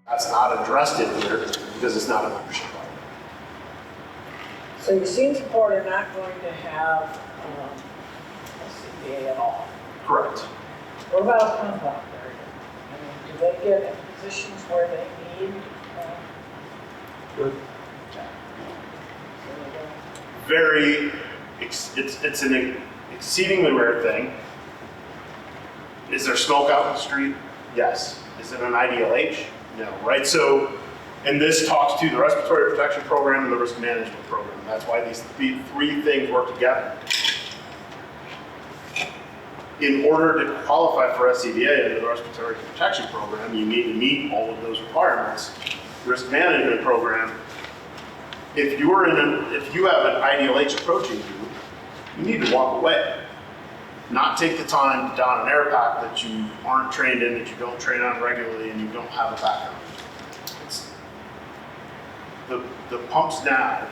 That's not addressed in here because it's not a membership level. So your scene support are not going to have a CPA at all? Correct. What about a pump operator? I mean, do they get in positions where they need? Good. It's an exceedingly rare thing. Is there smoke out in the street? Yes. Is it an IDLH? No, right? So, and this talks to the respiratory protection program and the risk management program. That's why these three things work together. In order to qualify for SCBA under the respiratory protection program, you need to meet all of those requirements. Risk management program, if you have an IDLH approaching you, you need to walk away. Not take the time to don an air pack that you aren't trained in, that you don't train on regularly, and you don't have a background. It's the pumps now,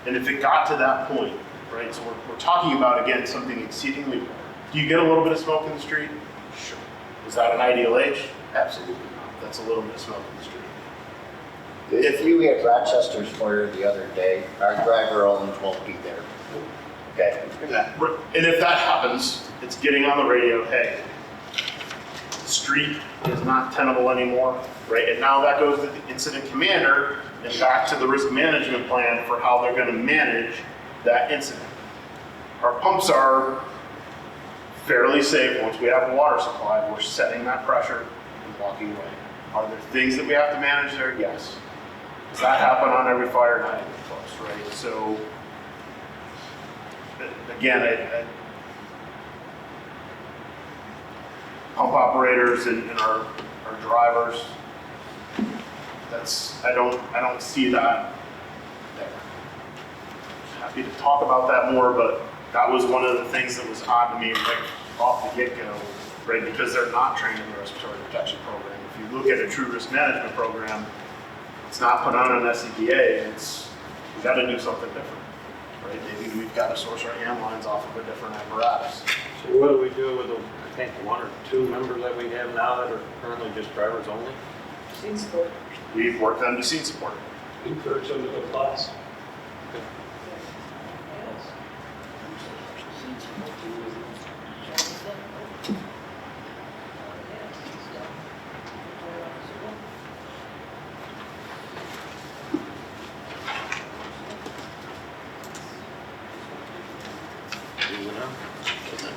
and if it got to that point, right? So we're talking about, again, something exceedingly rare. Do you get a little bit of smoke in the street? Sure. Is that an IDLH? Absolutely not. That's a little bit of smoke in the street. If you had Rochester's fire the other day, our driver almost won't be there. Okay. And if that happens, it's getting on the radio, hey, the street is not tenable anymore, right? And now that goes to the incident commander and back to the risk management plan for how they're gonna manage that incident. Our pumps are fairly safe. Once we have a water supply, we're setting that pressure and walking away. Are there things that we have to manage there? Yes. Does that happen on every fire? Not even close, right? So, again, pump operators and our drivers, I don't see that there. Happy to talk about that more, but that was one of the things that was odd to me right off the get-go, right? Because they're not trained in the respiratory protection program. If you look at a true risk management program, it's not put on an SCBA, we gotta do something different, right? Maybe we've got to source our hand lines off of a different apparatus. So what do we do with the, I think, one or two members that we have now that are currently just drivers only? Scene support? We've worked them to scene support. Encourage them to go class.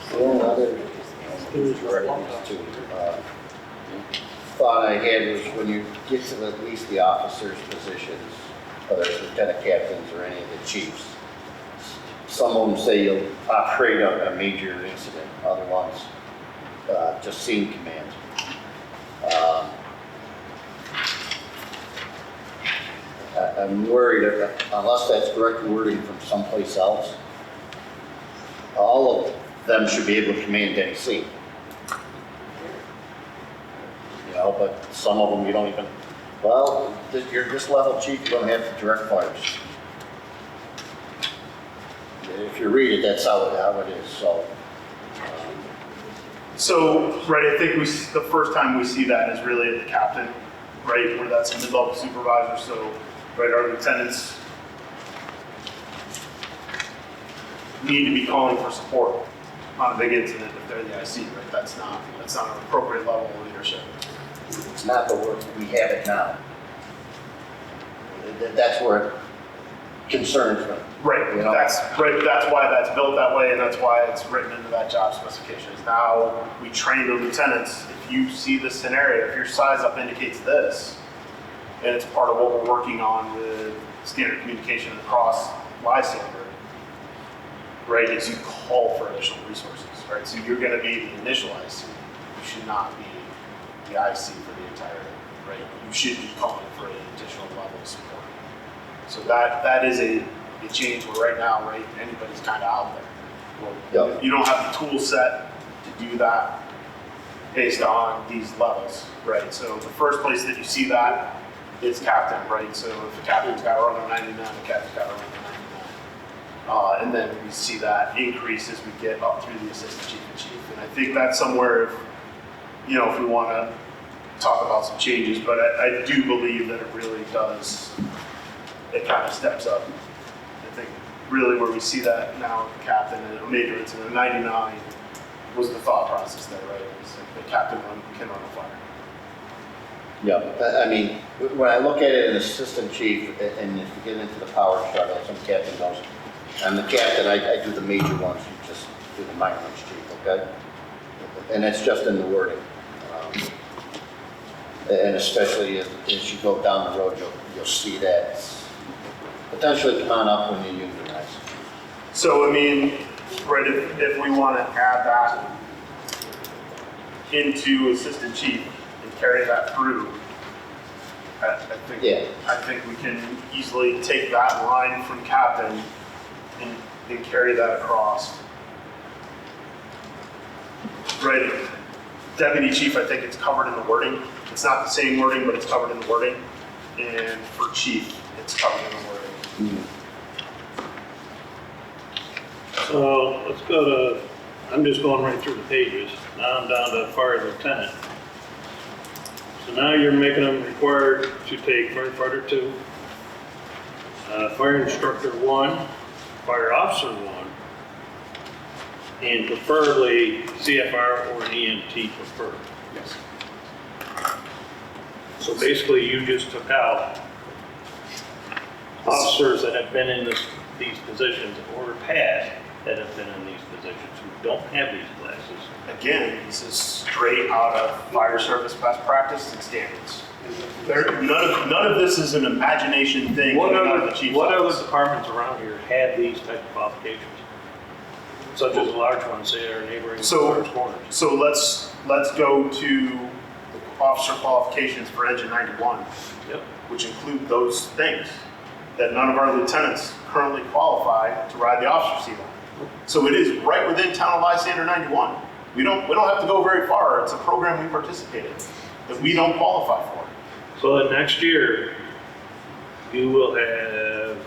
The only other thought I had was when you get to at least the officers' positions, whether it's lieutenant captains or any of the chiefs, some of them say you'll operate a major incident, other ones just scene command. I'm worried that unless that's direct wording from someplace else, all of them should be able to command any scene. You know, but some of them you don't even, well, you're just level chief, you don't have to direct fires. If you read it, that's how it is, so. So, right, I think the first time we see that is really at the captain, right, where that's the mid-level supervisor. So, right, our lieutenants need to be calling for support on a big incident if they're the IC, right? That's not an appropriate level of leadership. It's not the work we have it now. That's where it concerns me. Right, You know? that's why that's built that way, and that's why it's written into that job specification. Is now we train the lieutenants. If you see this scenario, if your size up indicates this, and it's part of what we're working on with standard communication across Lysander, right, is you call for additional resources, right? So you're going to be the initial IC. You should not be the IC for the entire, right? You should be calling for an additional level of support. So that is a change where right now, right, anybody's kind of out there. Well, Yep. you don't have the tool set to do that based on these levels, right? So the first place that you see that is captain, right? So if the captain's got to run a 99, the captain's got to run a 99. And then we see that increase as we get up through the assistant chief and chief. And I think that's somewhere, if we want to talk about some changes, but I do believe that it really does, it kind of steps up. I think really where we see that now with the captain and a major incident, 99 was the thought process there, right? It's like the captain can run a fire. Yeah, I mean, when I look at it, an assistant chief, and if you get into the power struggle, some captain knows, I'm the captain, I do the major ones, you just do the minor ones, chief, okay? And that's just in the wording. And especially as you go down the road, you'll see that potentially come on up when you unionize. So, I mean, right, if we want to add that into assistant chief and carry that through, I think we can easily take that line from captain and carry that across. Right, deputy chief, I think it's covered in the wording. It's not the same wording, but it's covered in the wording. And for chief, it's covered in the wording. So let's go to, I'm just going right through the pages. Now I'm down to fire lieutenant. So now you're making them required to take firefighter 2, fire instructor 1, fire officer 1, and preferably CFR or an EMT preferred. Yes. So basically you just took out officers that have been in these positions or past that have been in these positions who don't have these classes. Again, this is straight out of fire service best practice and standards. None of this is an imagination thing. What coming out of the chief's other office. departments around here have these type of qualifications? Such as large ones, say our neighboring First Corners. So let's go to the officer qualifications for Engine 91, Yep. which include those things that none of our lieutenants currently qualify to ride the officer seat on. So it is right within Town of Lye Standard 91. We don't have to go very far. It's a program we participate in that we don't qualify for. So then next year, you will have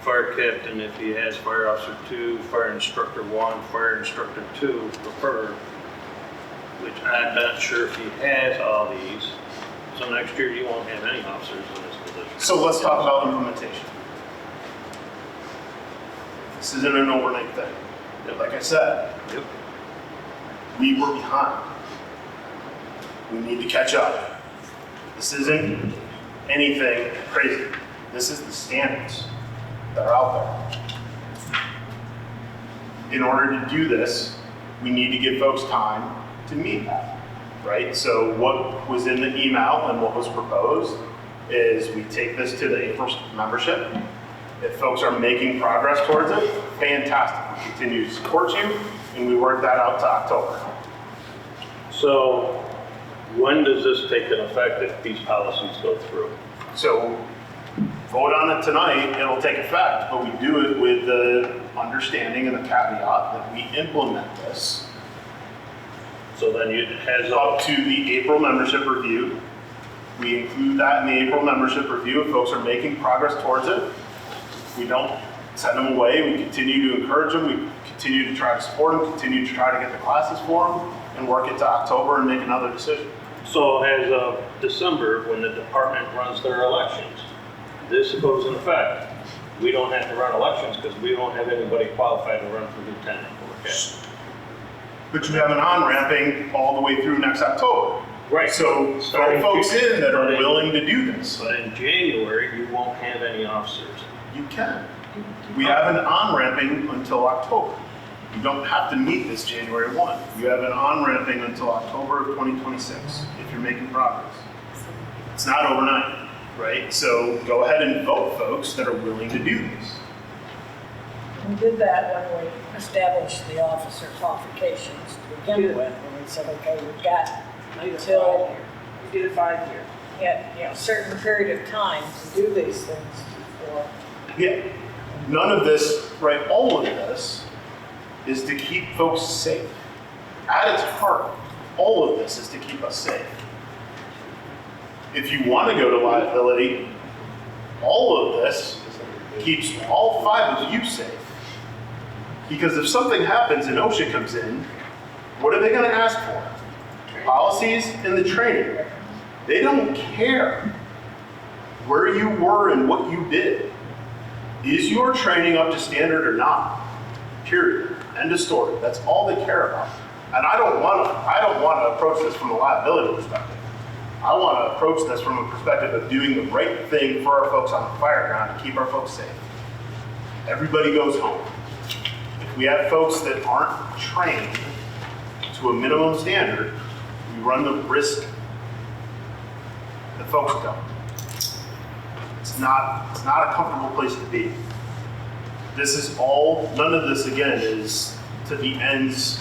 fire captain if he has fire officer 2, fire instructor 1, fire instructor 2 preferred, which I'm not sure if he has all these. So next year you won't have any officers in this position. So let's talk about implementation. This isn't an overnight thing. Like I said, Yep. we were behind. We need to catch up. This isn't anything crazy. This is the standards that are out there. In order to do this, we need to give folks time to meet that, right? So what was in the email and what was proposed is we take this to the April membership. If folks are making progress towards it, fantastic. We continue to support you, and we work that out to October. So when does this take an effect if these policies go through? So vote on it tonight, it'll take effect, but we do it with the understanding and the caveat that we implement this So then it has up to the April membership review. We include that in the April membership review if folks are making progress towards it. We don't send them away, we continue to encourage them, we continue to try to support them, continue to try to get the classes for them, and work it to October and make another decision. So as of December, when the department runs their elections, this goes in effect. We don't have to run elections because we don't have anybody qualified to run for lieutenant or captain. But you have an on-ramping all the way through next October. Right. So Starting throw folks in that are but in- willing to do this. But in January, you won't have any officers. You can. We have an on-ramping until October. You don't have to meet this January 1. You have an on-ramping until October of 2026 if you're making progress. It's not overnight, right? So go ahead and vote folks that are willing to do this. We did that when we established the officer qualifications to begin with, and we said, okay, we've got until, We did a 5-year. a certain period of time to do these things before. Yeah. None of this, right, all of this is to keep folks safe. At its heart, all of this is to keep us safe. If you want to go to liability, all of this keeps all 5 of you safe. Because if something happens and OSHA comes in, what are they going to ask for? policies and the training, they don't care where you were and what you did. Is your training up to standard or not? Period. End of story. That's all they care about. And I don't want to approach this from a liability perspective. I want to approach this from a perspective of doing the right thing for our folks on the fire ground to keep our folks safe. Everybody goes home. If we have folks that aren't trained to a minimum standard, we run the risk that folks don't. It's not a comfortable place to be. This is all, none of this again is to the ends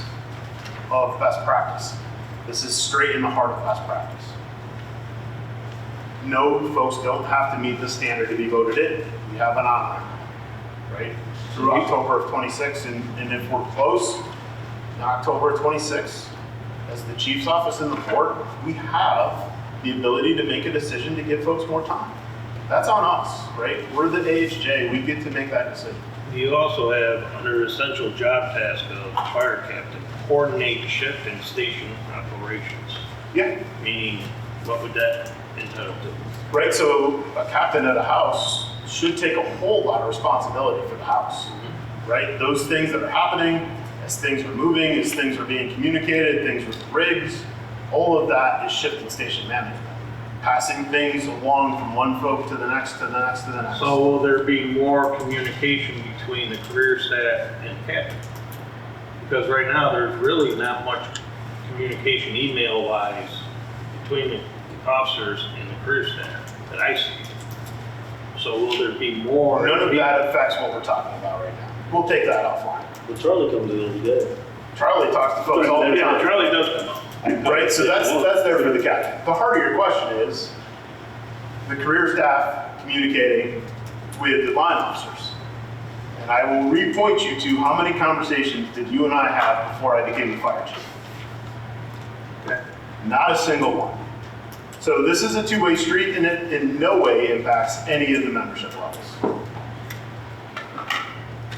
of best practice. This is straight in the heart of best practice. No, folks don't have to meet the standard to be voted in. We have an on-ramp, right? Through October of 26, and if we're close, in October of 26, as the chief's office and the board, we have the ability to make a decision to give folks more time. That's on us, right? We're the AHJ, we get to make that decision. You also have under essential job task of fire captain, coordinate shift and station operations. Yeah. Meaning, what would that entail to? Right, so a captain at a house should take a whole lot of responsibility for the house, right? Those things that are happening, as things are moving, as things are being communicated, things with the rigs, all of that is shift and station management. Passing things along from one folk to the next, to the next, to the next. So will there be more communication between the career staff and captain? Because right now, there's really not much communication email-wise between the officers and the career staff that I see. So will there be more? None of that affects what we're talking about right now. We'll take that offline. Well, Charlie comes in every day. Charlie talks to folks all the Yeah, time. Charlie does come up. Right, so that's there for the captain. The heart of your question is the career staff communicating with the line officers. And I will repoint you to how many conversations did you and I have before I became the fire chief? Okay. Not a single one. So this is a two-way street, and it in no way impacts any of the membership levels.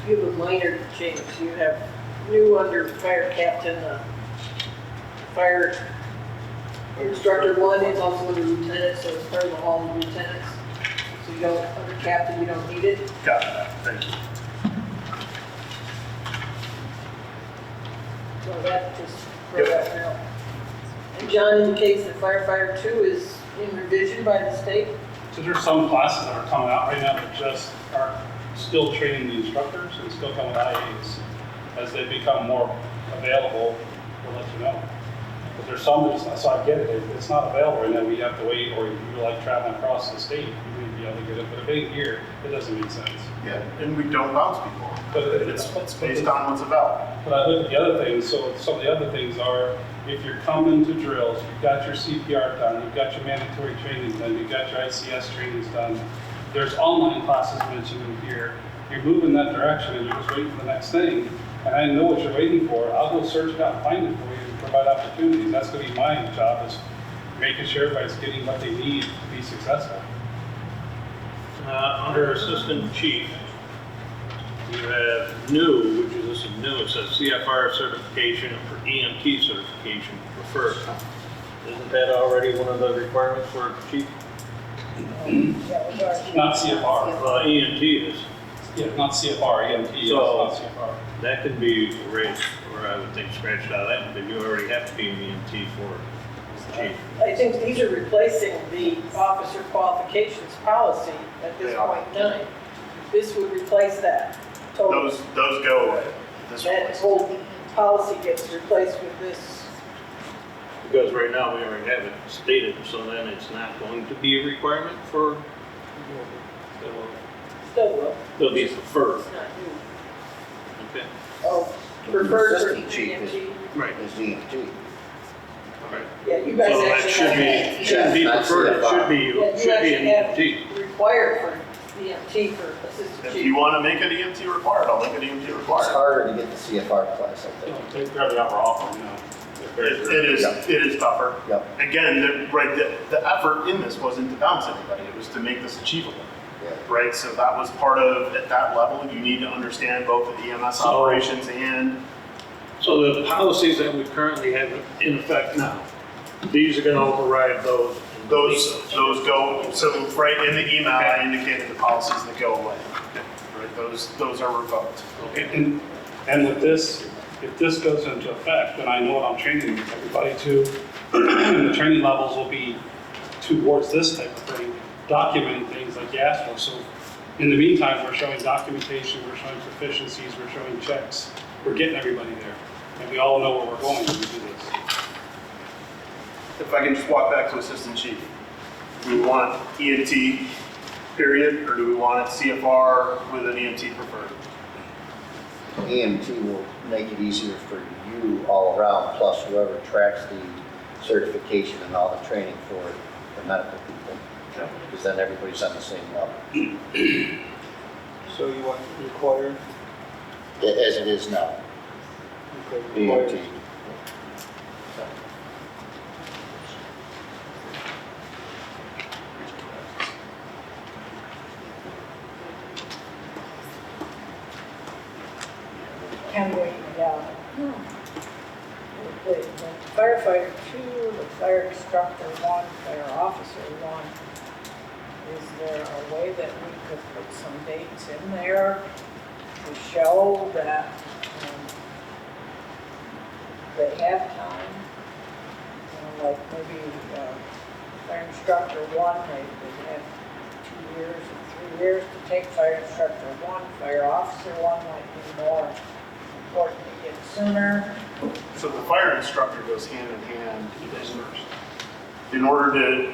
You have a minor change. You have new under fire captain, fire instructor one is also under lieutenant, so it's part of the hall of lieutenants. So you don't, under captain, you don't need it. Got that, thank you. So that just for that now. And John indicates that firefighter two is in revision by the state. So there's some classes that are coming out right now that just are still training the instructors and still coming with IAs. As they become more available, we'll let you know. But there's some, so I get it, it's not available right now, we have to wait, or you're like traveling across the state, you may be able to get it, but if it ain't here, it doesn't make sense. Yeah, and we don't bounce people. But It's based on what's available. But I look at the other things, so some of the other things are, if you're coming to drills, you've got your CPR done, you've got your mandatory trainings done, you've got your ICS trainings done, there's online classes mentioned in here, you're moving that direction and you're just waiting for the next thing, and I know what you're waiting for, I'll go search it out and find it for you and provide opportunities. That's gonna be my job, is making sure everybody's getting what they need to be successful. Under assistant chief, you have new, which is this is new, it says CFR certification for EMT certification preferred. Isn't that already one of the requirements for chief? Yeah, we are. Not CFR. EMT is. Yeah, not CFR, EMT, yes, So- not CFR. That could be raised, or I would think scratched out of that, but you already have to be an EMT for chief. I think these are replacing the officer qualifications policy at this They are. point in time. This would replace that. Totally. Those go away. This That one. whole policy gets replaced with this. Because right now, we already have it stated, so then it's not going to be a requirement for, Still will. it'll be preferred. It's not new. Okay. Oh, preferred for Assistant chief is- EMT. Right. Is EMT. Right. Yeah, you guys So that actually should have be, shouldn't be Yeah, that's preferred, it CFR. should be, Yeah, you should be actually an have EMT. required for EMT for assistant If chief. you want to make it EMT required, I'll make it EMT It's required. harder to get the CFR class, I think. They grab the upper offer, you know. It is tougher. Yep. Again, the effort in this wasn't to bounce anybody, it was to make this achievable. Yeah. Right, so that was part of, at that level, you need to understand both the EMS So- operations and, So the policies that we currently have in effect now, These are gonna override those. Those go, so right in the email, I indicated the policies that go away. Right, those are revoked. Okay, and with this, if this goes into effect, then I know what I'm training everybody to, and the training levels will be towards this type of thing, documenting things like you asked for. So in the meantime, we're showing documentation, we're showing proficiencies, we're showing checks, we're getting everybody there. And we all know where we're going when we do this. If I can just walk back to Assistant Chief, do we want EMT period, or do we want it CFR with an EMT preferred? EMT will make it easier for you all around, plus whoever tracks the certification and all the training for the medical people. Okay. Because then everybody's on the same level, So you want to require, as it is now, okay, require EMT. Can we, the firefighter 2, the fire instructor 1, fire officer 1, is there a way that we could put some dates in there to show that they have time? You know, like maybe fire instructor 1, they have 2 years or 3 years to take fire instructor 1, fire officer 1 might be more important to get sooner. So the fire instructor goes hand in hand in order to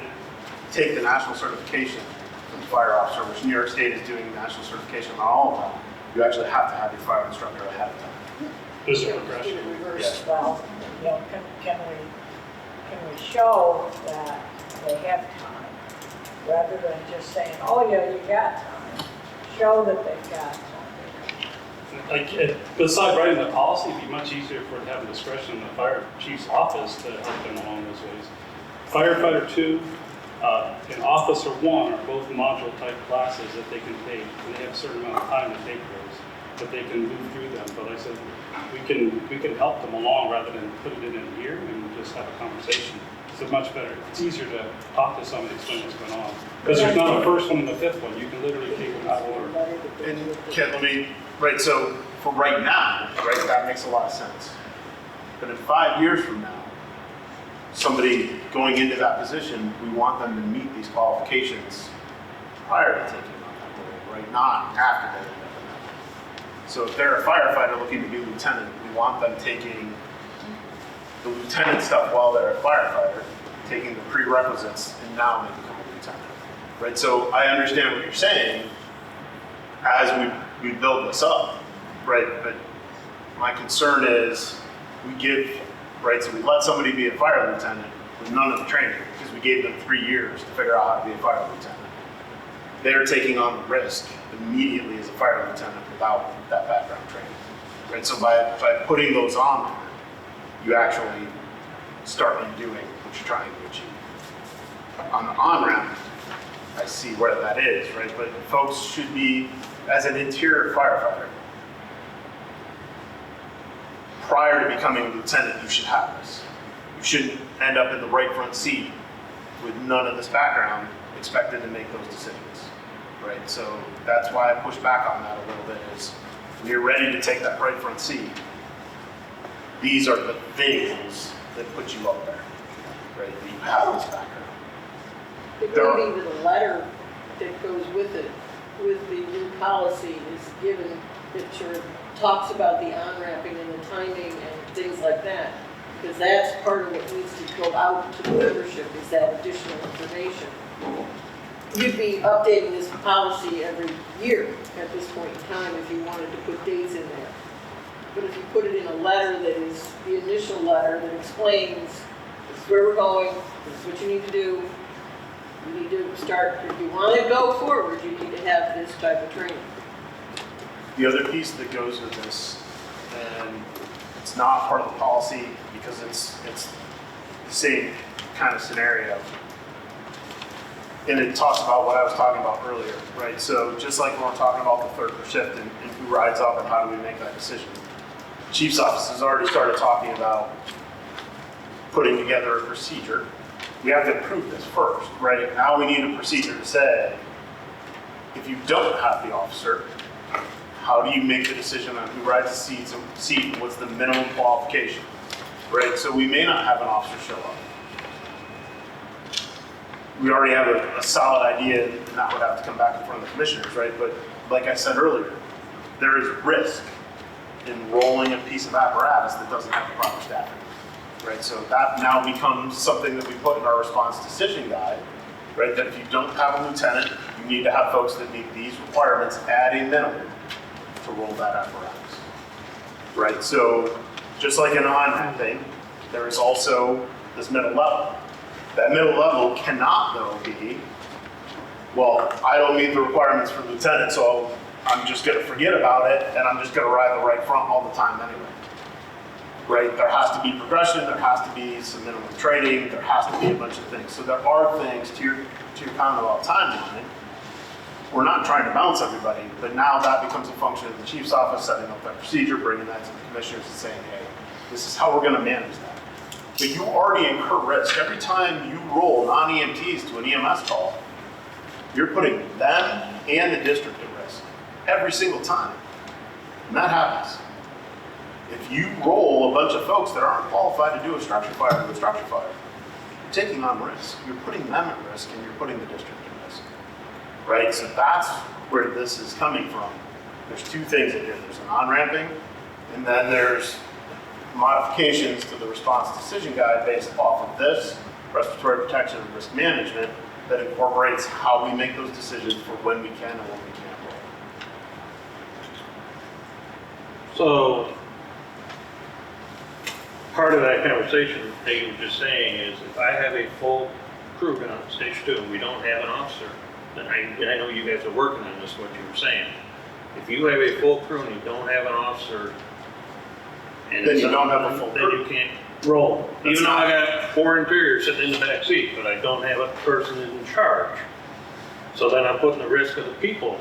take the national certification from the fire officer, which New York State is doing national certification on all of them. You actually have to have your fire instructor ahead of time. There's a Get progression. it reversed. Yes. Well, you know, can we show that they have time, rather than just saying, oh yeah, you got time. Show that they've got time. Like, beside writing the policy, it'd be much easier for it to have discretion in the fire chief's office to help them along those ways. Firefighter 2 and Officer 1 are both module type classes that they can take, and they have a certain amount of time to take those, but they can move through them. But like I said, we can help them along rather than put it in here and just have a conversation. It's much better. It's easier to talk to somebody, explain what's going on. Because there's not a first one and a fifth one. You can literally take them out of order. And Ken, let me, right, so for right now, right, that makes a lot of sense. But in 5 years from now, somebody going into that position, we want them to meet these qualifications prior to taking on that role, right? Not after they end up in that role. So if they're a firefighter looking to be lieutenant, we want them taking the lieutenant stuff while they're a firefighter, taking the prerequisites, and now they become a lieutenant, right? So I understand what you're saying as we build this up, right? But my concern is we give, right, so we let somebody be a fire lieutenant with none of the training because we gave them 3 years to figure out how to be a fire lieutenant. They're taking on the risk immediately as a fire lieutenant without that background training, right? So by putting those on there, you actually start undoing what you're trying to achieve. On the on-ramp, I see where that is, right? But folks should be, as an interior firefighter, prior to becoming a lieutenant, you should have this. You shouldn't end up in the right front seat with none of this background expected to make those decisions, right? So that's why I push back on that a little bit is when you're ready to take that right front seat, these are the things that put you up there, right? That you have this background. It may be that a letter that goes with it, with the new policy is given, that sort of talks about the on-ramping and the timing and things like that. Because that's part of what needs to go out to the membership, is that additional information. You'd be updating this policy every year at this point in time if you wanted to put dates in there. But if you put it in a letter that is the initial letter that explains this is where we're going, this is what you need to do, you need to start, if you want to go forward, you need to have this type of training. The other piece that goes with this, and it's not part of the policy because it's the same kind of scenario. And it talks about what I was talking about earlier, right? So just like when we're talking about the third shift and who rides up and how do we make that decision. The Chief's office has already started talking about putting together a procedure. We have to approve this first, right? Now we need a procedure to say, if you don't have the officer, how do you make the decision on who rides the seat and what's the minimum qualification, right? So we may not have an officer show up. We already have a solid idea, and that would have to come back in front of the commissioners, right? But like I said earlier, there is risk in rolling a piece of apparatus that doesn't have the proper staffing, right? So that now becomes something that we put in our response decision guide, right? That if you don't have a lieutenant, you need to have folks that meet these requirements at a minimum to roll that apparatus, right? So just like an on-ramp thing, there is also this middle level. That middle level cannot though be, well, I don't meet the requirements for lieutenant, so I'm just gonna forget about it and I'm just gonna ride the right front all the time anyway. Right, there has to be progression, there has to be some minimum training, there has to be a bunch of things. So there are things, to your comment about timeline, we're not trying to bounce everybody, but now that becomes a function of the chief's office setting up that procedure, bringing that to the commissioners and saying, hey, this is how we're gonna manage that. But you already incur risk. Every time you roll non-EMTs to an EMS call, you're putting them and the district at risk, every single time. And that happens. If you roll a bunch of folks that aren't qualified to do a structure fire to a structure fire, you're taking on risk. You're putting them at risk and you're putting the district at risk. Right? So that's where this is coming from. There's two things in here. There's an on-ramping, and then there's modifications to the response decision guide based off of this respiratory protection and risk management that incorporates how we make those decisions for when we can and when we can't roll. So, part of that conversation that you were just saying is if I have a full crew down at stage 2 and we don't have an officer, then I know you guys are working on this, what you were saying. If you have a full crew and you don't have an officer, and Then you don't have a full then crew. you can't roll. That's Even though I not- got 4 interiors sitting in the back seat, but I don't have a person in charge. So then I'm putting the risk of the people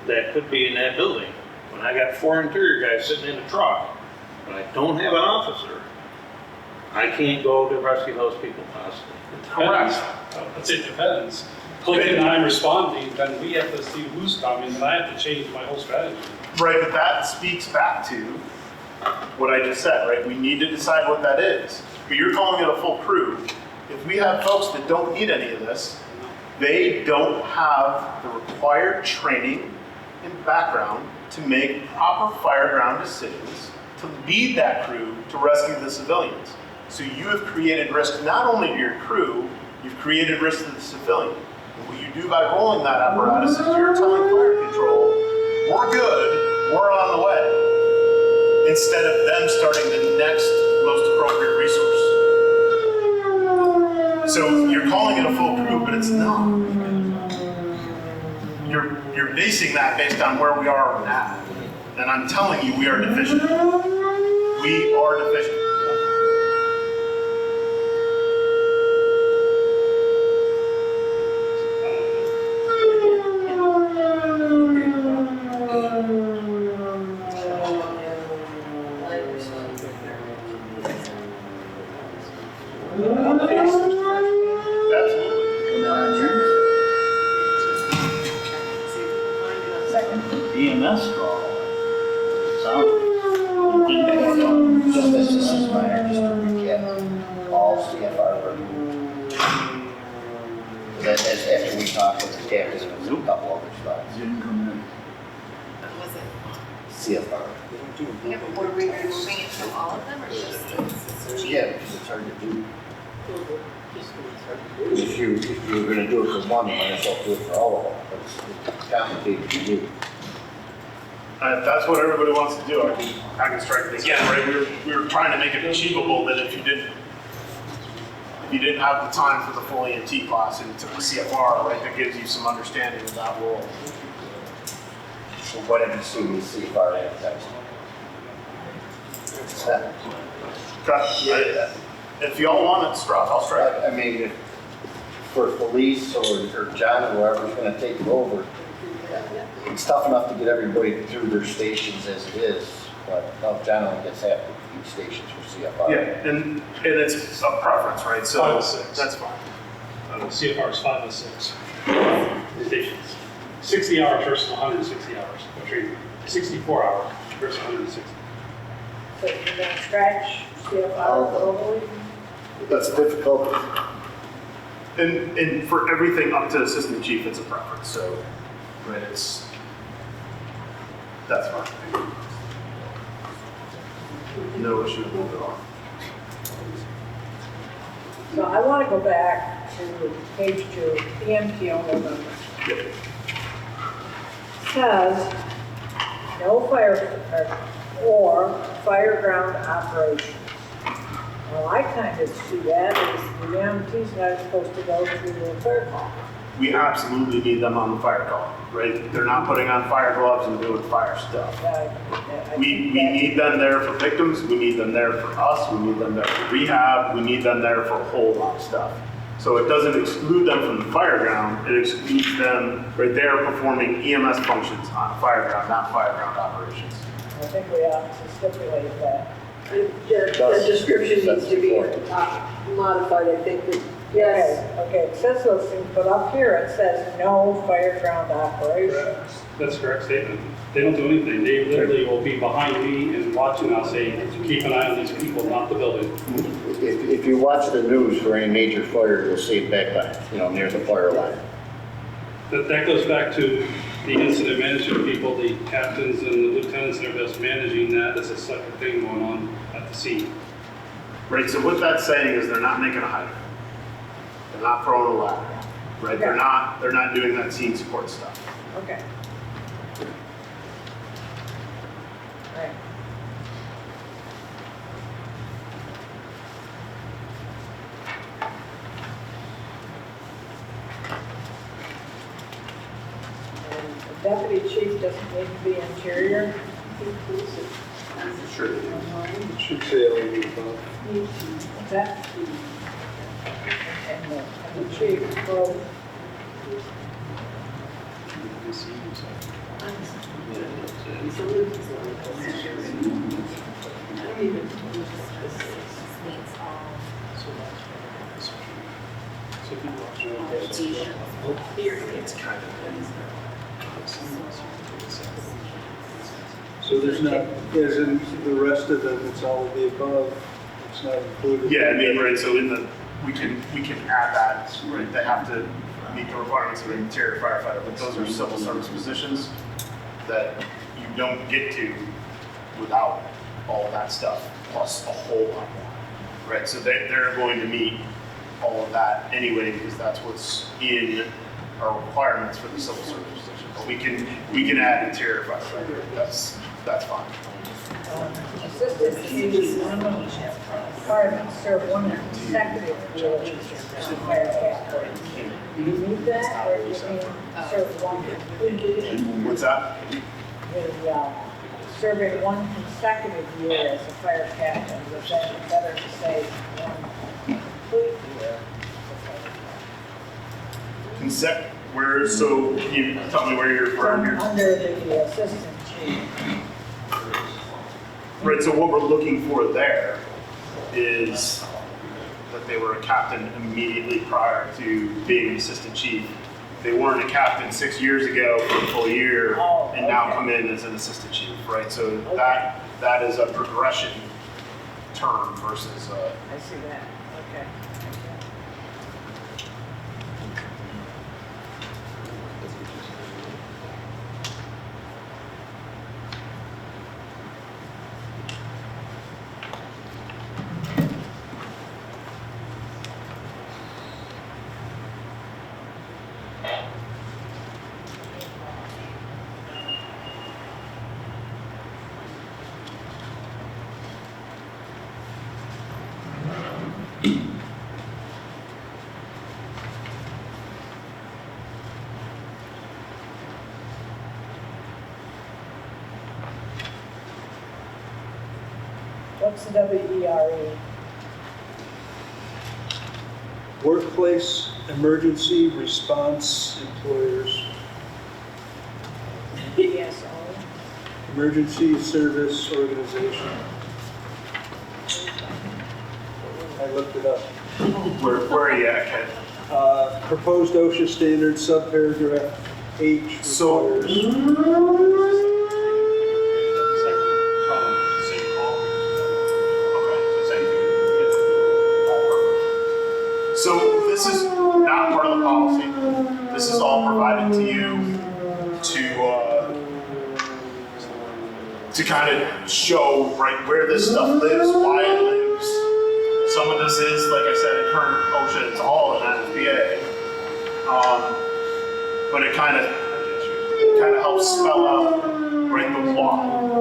that could be in that building. When I got 4 interior guys sitting in the truck, but I don't have an officer, I can't go to rescue those people possibly. Correct. I'd say it depends. Like, and I'm responding, then we have to see who's coming, and I have to change my whole strategy. Right, but that speaks back to what I just said, right? We need to decide what that is. But you're calling it a full crew. If we have folks that don't need any of this, they don't have the required training and background to make proper fireground decisions, to lead that crew to rescue the civilians. So you have created risk not only to your crew, you've created risk to the civilian. And what you do by rolling that apparatus is you're telling fire control, we're good, we're on the way. Instead of them starting the next most appropriate resource. So you're calling it a full crew, but it's not. You're basing that based on where we are now. And I'm telling you, we are deficient. We are deficient. EMS call. Sounds. Just this is minor, just to recap, all CFR removed. After we talked with the captain, there was a couple other spots. Didn't come Was it? CFR. Yeah, but were we removing it from all of them or just the chief? Yeah, because it's hard to do. If you were gonna do it for one, you might as well do it for all of them, but it's complicated to do. If that's what everybody wants to do, I can strike it again, right? We were trying to make it achievable that if you didn't have the time for the full EMT class and you took the CFR, right, that gives you some understanding of that role. So what did you see with CFR advertised? Okay. If y'all want it struck, I'll strike it. I mean, if for police or John or whoever's gonna take it over, it's tough enough to get everybody through their stations as it is, but John only gets half stations for CFR. Yeah, and it's a preference, right? So 5 to 6. that's fine. CFR is 5 to 6 stations. 60 hours versus 160 hours of training. 64 hours versus 160. So you're gonna scratch CFR globally? That's difficult. And for everything up to assistant chief, it's a preference, so, right, that's fine. No issue with it at all. So I want to go back to page 2, EMT only members. Says, no fire, or fireground operation. Well, I kind of see that as the EMT's not supposed to go through the fire call. We absolutely need them on the fire call, right? They're not putting on fire gloves and doing fire stuff. We need them there for victims, we need them there for us, we need them there for rehab, we need them there for a whole lot of stuff. So it doesn't exclude them from the fire ground, it excludes them right there performing EMS functions on a fire ground, not fire ground operations. I think we ought to stipulate that. That description needs to be modified, I think, that, yes. Okay, it says those things, but up here it says no fireground operations. That's a correct statement. They don't do anything. They literally will be behind me and watching us say, keep an eye on these people, not the building. If you watch the news for any major fire, you'll see it back by, near the fire line. That goes back to the incident management people, the captains and the lieutenants that are just managing that. There's a separate thing going on at the scene. Right, so what that's saying is they're not making a hydrant. They're not throwing a ladder, right? They're not doing that scene support stuff. Okay. Right. And the deputy chief doesn't need to be interior. Sure. It should say LED above. What's that? And the chief, well, So there's not, as in the rest of them, it's all of the above, it's not included. Yeah, I mean, right, so we can add that, right? They have to meet the requirements of an interior firefighter, but those are civil service positions that you don't get to without all that stuff, plus a whole lot more, right? So they're going to meet all of that anyway, because that's what's in our requirements for the civil service position. But we can add interior firefighter, that's fine. assistant chief, minimum requirements serve one consecutive year as a fire captain. Do you need that, or do you mean serve one complete? What's that? Serving one consecutive year as a fire captain, but then it's better to say one complete year as a fire captain. So you tell me where you're referring here. Under the assistant chief. Right, so what we're looking for there is that they were a captain immediately prior to being an assistant chief. They weren't a captain 6 years ago for a full year and now come in as an assistant chief, right? So that is a progression term versus I see that, okay. What's the WERE? Workplace Emergency Response Employers, ESO. Emergency Service Organization. looked it up. Where are you at, Ken? Proposed OSHA standard subparagraph H So- requires. So this is not part of the policy. This is all provided to you to kind of show right where this stuff lives, why it lives. Some of this is, like I said, in current OSHA, it's all in NFPA. But it kind of helps spell out right the law.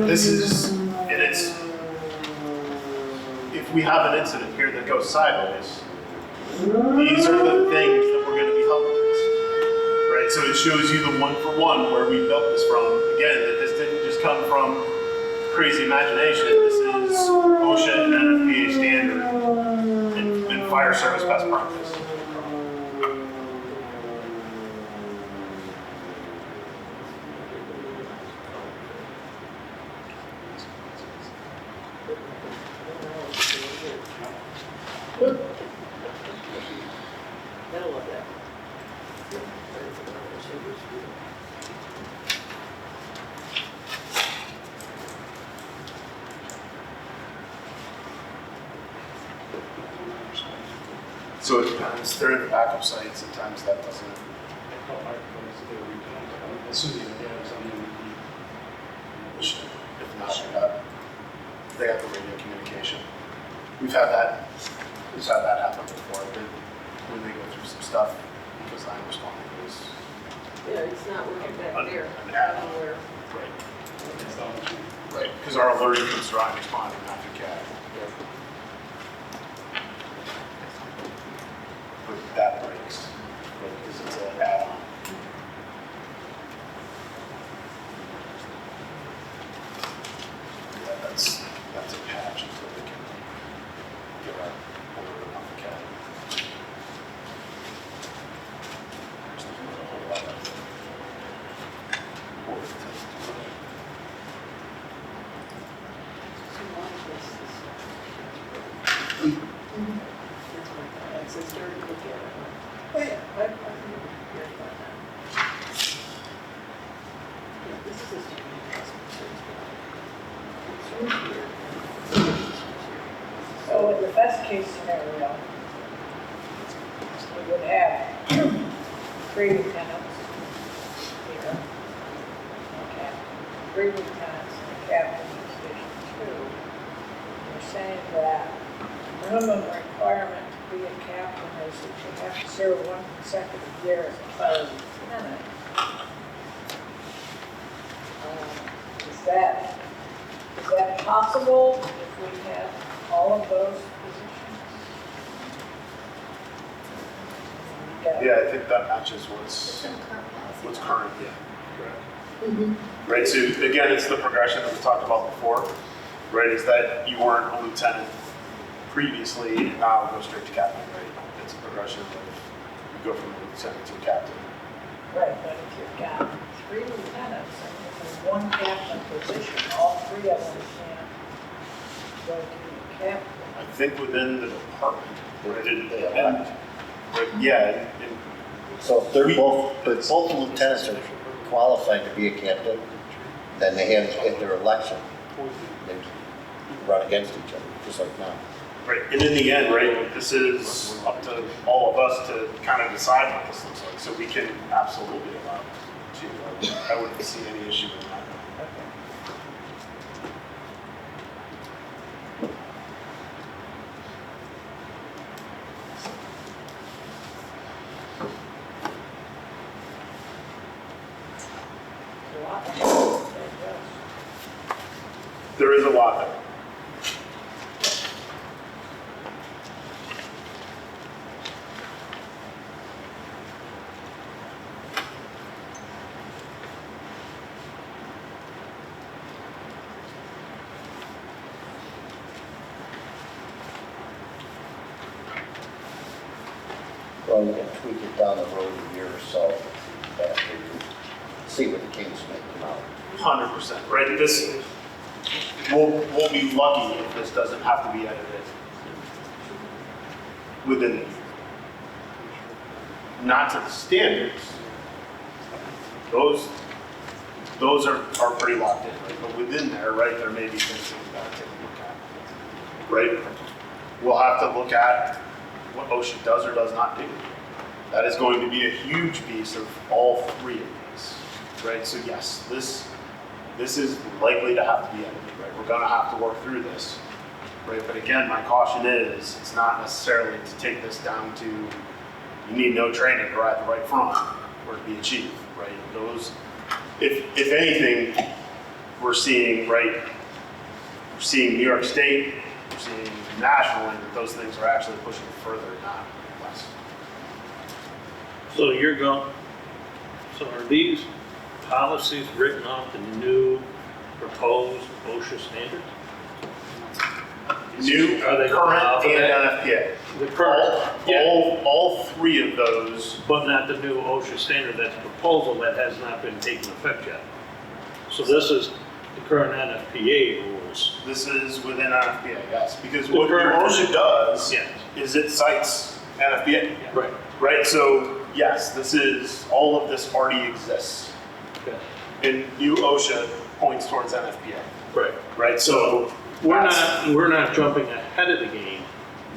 This is, and it's, if we have an incident here that goes sideways, these are the things that we're going to be held against, right? So it shows you the one for one where we built this from. Again, that this didn't just come from crazy imagination. This is OSHA and NFPA standard and fire service best practice. I love that. So it depends. They're in the backup site. Sometimes that doesn't. Assuming they have something. If not, they got the radio communication. We've had that happen before. When they go through some stuff, because I'm responding to this. Yeah, it's not working back there. An add-on. Where- Right, because our alerting comes through, I'm responding, not through CAD. But that breaks, because it's an add-on. Yeah, that's a patch until we can get our order off the CAD. There's not a whole lot of order to do. It's a dirty look at it. Oh, yeah, I can hear about that. Yeah, this is a student So in the best case scenario, we would have 3 lieutenants here, okay, 3 lieutenants and a captain in Station 2. You're saying that minimum requirement to be a captain is that you have to serve 1 consecutive year as a fire lieutenant. Is that possible if we have all of those positions? Yeah, I think that matches what's current, yeah. Right, so again, it's the progression that we talked about before, right, is that you weren't a lieutenant previously and now go straight to captain, right? It's a progression of you go from a lieutenant to a captain. Right, but if you've got 3 lieutenants and there's 1 captain position, all 3 of them can go to the captain. I think within the department, right, They elect. but yeah, and So if they're both, but both lieutenants are qualified to be a captain, then they have, at their election, they run against each other, just like now. right, and in the end, right, this is up to all of us to kind of decide what this looks like, so we can absolutely allow to, I wouldn't see any issue in that. There's a lot of them. There is a lot there. Well, you can tweak it down the road a year or so after you see what the Kings make come out. 100%, right? This, we'll be lucky if this doesn't have to be edited. within the year. Not to the standards. Those are pretty locked in, right? But within there, right, there may be things that we've got to take a look at, right? We'll have to look at what OSHA does or does not do. That is going to be a huge piece of all three of these, right? So yes, this is likely to have to be edited, right? We're gonna have to work through this, right? But again, my caution is, it's not necessarily to take this down to, you need no training to ride the right front for it to be achieved, right? Those, if anything, we're seeing, right, we're seeing New York State, we're seeing nationally that those things are actually pushing further, not less. So so are these policies written off the new proposed OSHA standards? New, Are they going current, off of and that? NFPA. The current, yeah, All three of those, but not the new OSHA standard, that's a proposal that has not been taken effect yet. So this is the current NFPA rules. this is within NFPA, yes, because The what current- OSHA does Yes. is it cites NFPA, Right. right? So yes, all of this already exists. Okay. And new OSHA points towards NFPA, Right. right? So We're that's- not jumping ahead of the game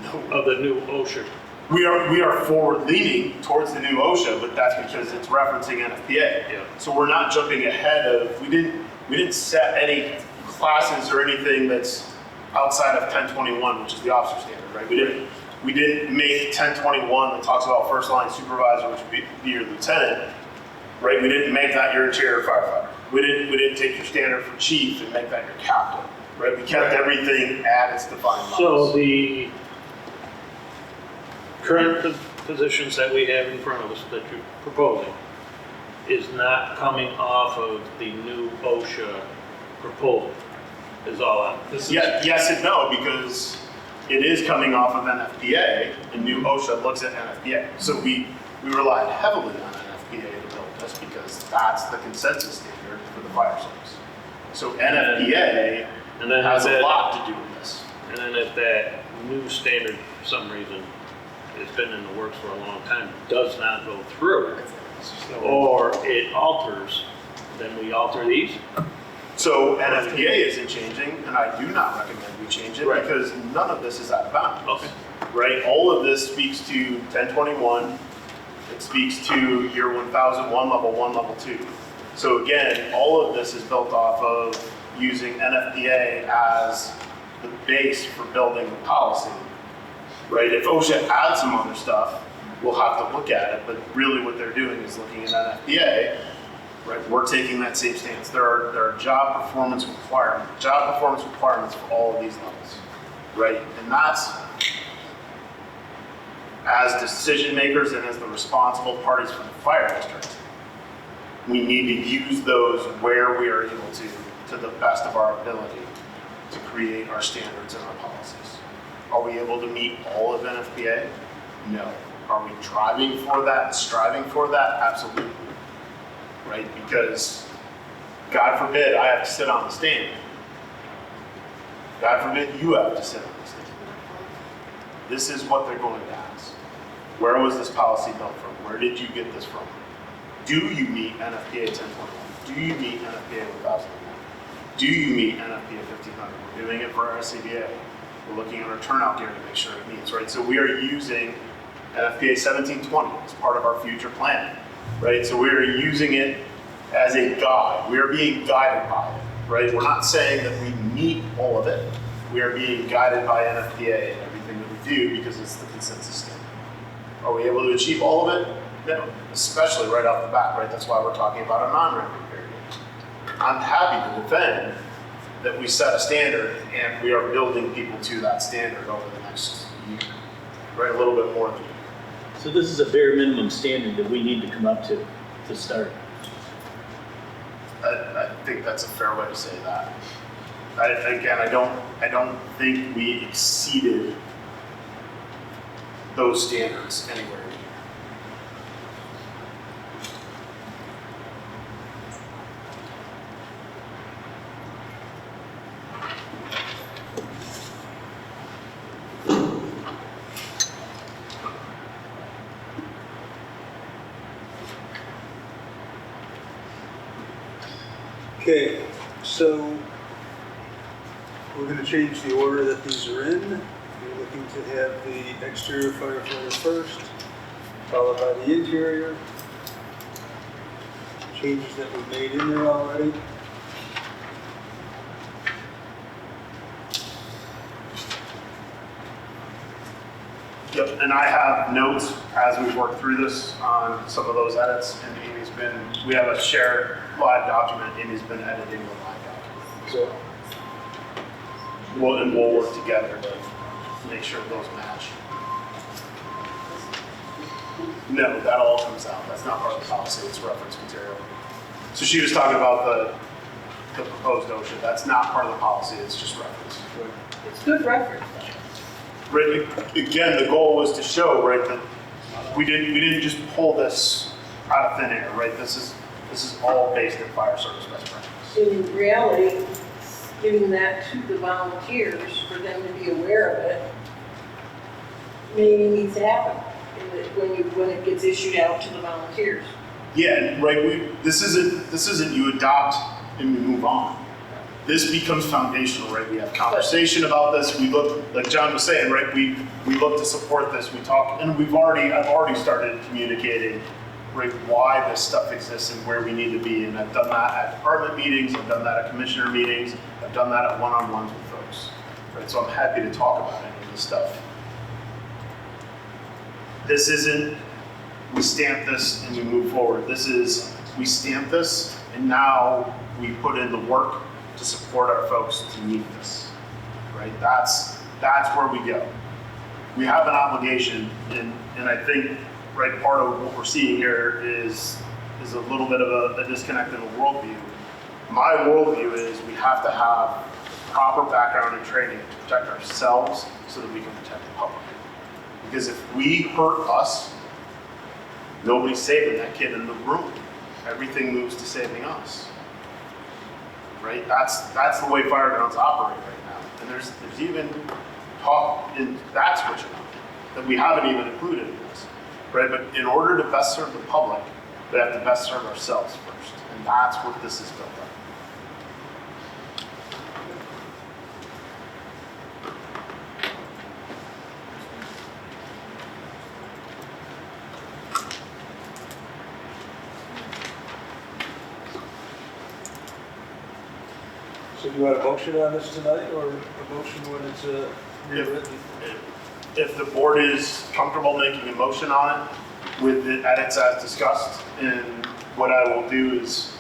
No. of the new OSHA. We are forward leaning towards the new OSHA, but that's because it's referencing NFPA. Yeah. So we're not jumping ahead of, we didn't set any classes or anything that's outside of 1021, which is the officer standard, right? We didn't make 1021 that talks about first line supervisor, which would be your lieutenant, right? We didn't make that your interior firefighter. We didn't take your standard for chief and make that your captain, right? We kept everything at its defined So levels. the current positions that we have in front of us that you're proposing is not coming off of the new OSHA proposal, is all I'm. Yes and no, because it is coming off of NFPA, and new OSHA looks at NFPA. So we relied heavily on NFPA to build this because that's the consensus standard for the fire service. So NFPA And then has if a that, lot to do with this. and then if that new standard, for some reason, it's been in the works for a long time, does not go through, or it alters, then we alter these? So NFPA isn't changing, and I do not recommend we change it Right. because none of this is out of bounds. Okay. Right? All of this speaks to 1021. It speaks to year 1001, level 1, level 2. So again, all of this is built off of using NFPA as the base for building the policy. Right? If OSHA adds some other stuff, we'll have to look at it, but really what they're doing is looking at NFPA. Right? We're taking that same stance. There are job performance requirements for all of these levels. Right? And that's, as decision makers and as the responsible parties for the fire district, we need to use those where we are able to the best of our ability, to create our standards and our policies. Are we able to meet all of NFPA? No. Are we driving for that and striving for that? Absolutely. Right? Because God forbid I have to sit on the stand. God forbid you have to sit on the stand. This is what they're going to ask. Where was this policy built from? Where did you get this from? Do you meet NFPA 1021? Do you meet NFPA 1001? Do you meet NFPA 1500? We're doing it for our SCBA. We're looking at our turnout gear to make sure it meets, right? So we are using NFPA 1720 as part of our future plan, right? So we are using it as a guide. We are being guided by it, right? We're not saying that we meet all of it. We are being guided by NFPA and everything that we do because it's the consensus standard. Are we able to achieve all of it? No, especially right off the bat, right? That's why we're talking about a non-revenue period. I'm happy to defend that we set a standard and we are building people to that standard over the next year, right? A little bit more than a year. So this is a bare minimum standard that we need to come up to start. I think that's a fair way to say that. I don't think we exceeded those standards anywhere near. Okay, so we're gonna change the order that these are in. We're looking to have the exterior firefighter first, followed by the interior. Changes that were made in there already. Yep, and I have notes as we work through this on some of those edits, and Amy's been, we have a shared live document, Amy's been editing the live document. So we'll work together to make sure those match. No, that all comes out, that's not part of the policy, it's reference material. So she was talking about the proposed OSHA, that's not part of the policy, it's just reference. It's good reference. Right, again, the goal was to show, right, that we didn't just pull this out of thin air, right? This is all based in fire service best practice. In reality, giving that to the volunteers for them to be aware of it, maybe needs to happen when it gets issued out to the volunteers. Yeah, right. This isn't you adopt and we move on. This becomes foundational, right? We have conversation about this. We look, like John was saying, right? We look to support this. We talk, and I've already started communicating, right, why this stuff exists and where we need to be. And I've done that at department meetings. I've done that at commissioner meetings. I've done that at one-on-ones with folks, right? So I'm happy to talk about any of this stuff. This isn't, we stamp this and we move forward. This is, we stamp this and now we put in the work to support our folks to meet this, right? That's where we go. We have an obligation, and I think, right, part of what we're seeing here is a little bit of a disconnect in the worldview. My worldview is we have to have proper background and training to protect ourselves so that we can protect the public. Because if we hurt us, nobody's saving that kid in the room. Everything moves to saving us. Right? That's the way firegrounds operate right now. And there's even talk in that switching up that we haven't even included in this. Right? But in order to best serve the public, we have to best serve ourselves first. And that's what this is built on. So do you want a motion on this tonight, or a motion when it's rewritten? If the board is comfortable making a motion on it with the edits as discussed, and what I will do is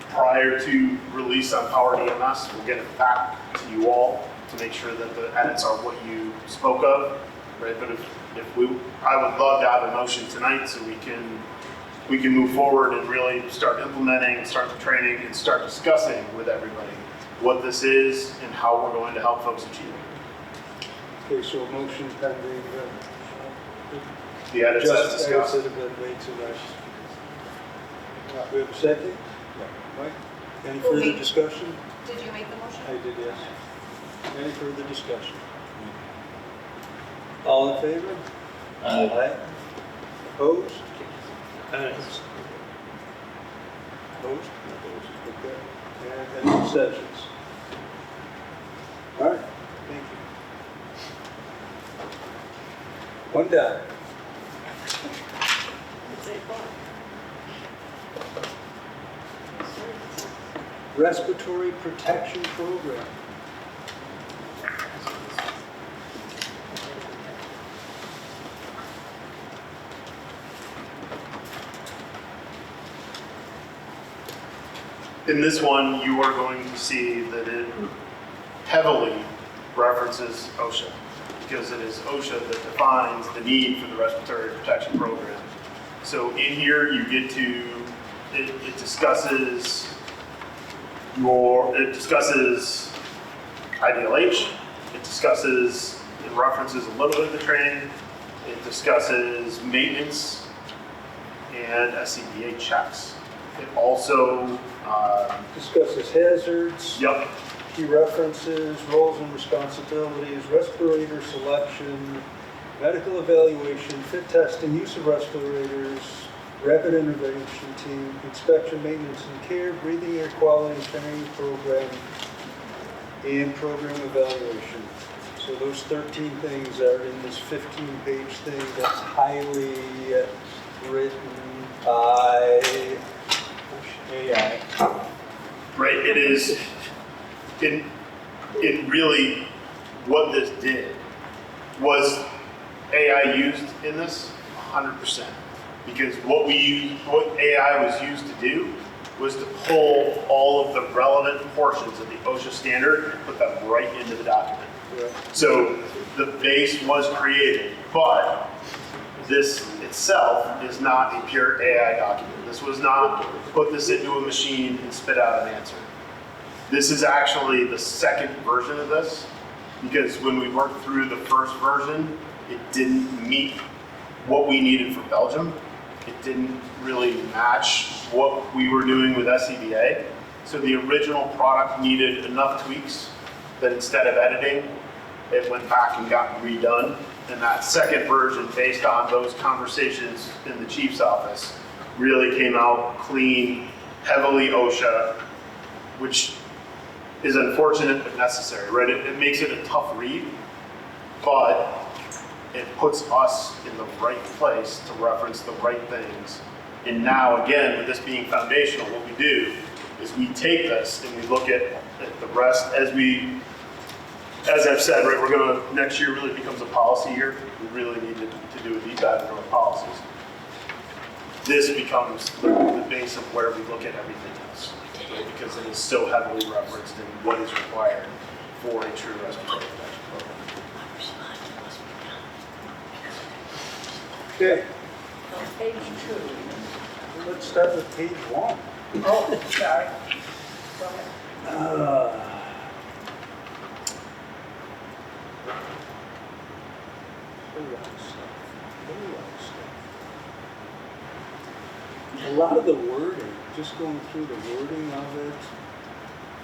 prior to release on Power EMS, we'll get it back to you all to make sure that the edits are what you spoke of, right? But I would love to have a motion tonight so we can move forward and really start implementing, start the training, and start discussing with everybody what this is and how we're going to help folks achieve it. Okay, so a motion pending, The edits as just edits discussed. that have been made tonight. We have a second? Mike, any further Okay. discussion? Did you make the motion? I did, yes. Any further discussion? All in favor? Aye. Opposed? Opposed? Okay. And any abstentions? All right, thank you. One down. Respiratory protection program. In this one, you are going to see that it heavily references OSHA, because it is OSHA that defines the need for the respiratory protection program. So in here, you get to, it discusses IDLH, it references a little bit of the training, it discusses maintenance and SCBA checks. It also, Discusses hazards. yep, Key references, roles and responsibilities, respirator selection, medical evaluation, fit testing, use of respirators, rapid intervention team, inspection, maintenance and care, breathing air quality training program, and program evaluation. So those 13 things are in this 15-page thing that's highly written by AI. Right, it is, it really, what this did was AI used in this 100%. Because what AI was used to do was to pull all of the relevant portions of the OSHA standard and put them right into the document. Right. So the base was created, but this itself is not a pure AI document. This was not put this into a machine and spit out an answer. This is actually the second version of this, because when we worked through the first version, it didn't meet what we needed for Belgium. It didn't really match what we were doing with SCBA. So the original product needed enough tweaks that instead of editing, it went back and got redone. And that second version, based on those conversations in the chief's office, really came out clean, heavily OSHA, which is unfortunate but necessary, right? It makes it a tough read, but it puts us in the right place to reference the right things. And now, again, with this being foundational, what we do is we take this and we look at the rest as I've said, right, we're gonna, next year really becomes a policy year. We really need to do a deep dive into our policies. This becomes the base of where we look at everything else, right? Because it is so heavily referenced in what is required for a true respiratory protection program. Okay, On page 2. let's start with page 1. Oh, sorry. Go ahead. A lot of the wording, just going through the wording of it,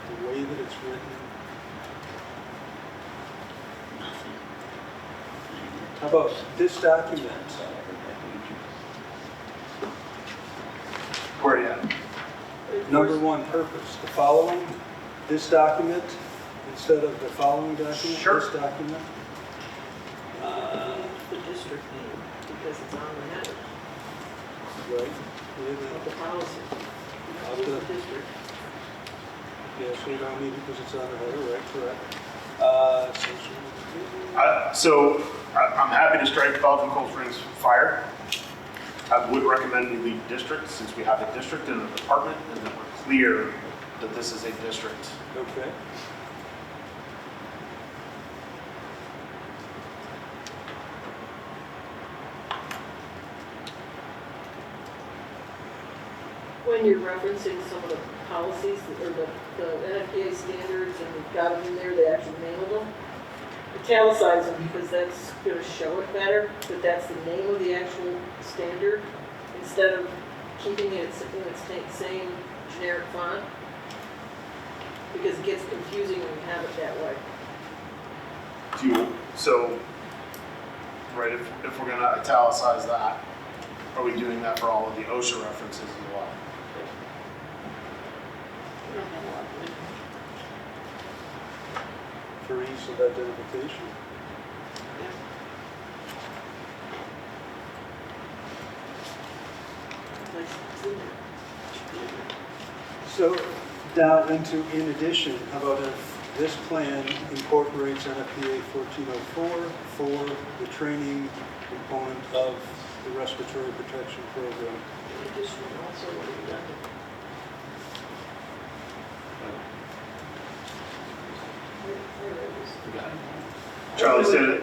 the way that it's written. How about this document? Where are you at? Number 1, purpose, the following, this document, instead of the following document, Sure. this document. The district name, because it's on the header Right. of the policy. Of It's the- the district. Yes, we don't need it because it's on the header, right, correct. I'm happy to strike Belgium Cold Springs Fire. I would recommend we leave district, since we have a district and a department, and that we're clear that this is a district. Okay. When you're referencing some of the policies or the NFPA standards and you've got them in there, they actually nailed them. Italicize them because that's going to show it better, that that's the name of the actual standard instead of keeping it in its same generic font. Because it gets confusing when you have it that way. Right, if we're gonna italicize that, are we doing that for all of the OSHA references as well? We don't have a lot of it. For ease of identification. So now into in addition, how about if this plan incorporates NFPA 1404 for the training component of the respiratory protection program? In addition, also redundant. Charlie said it.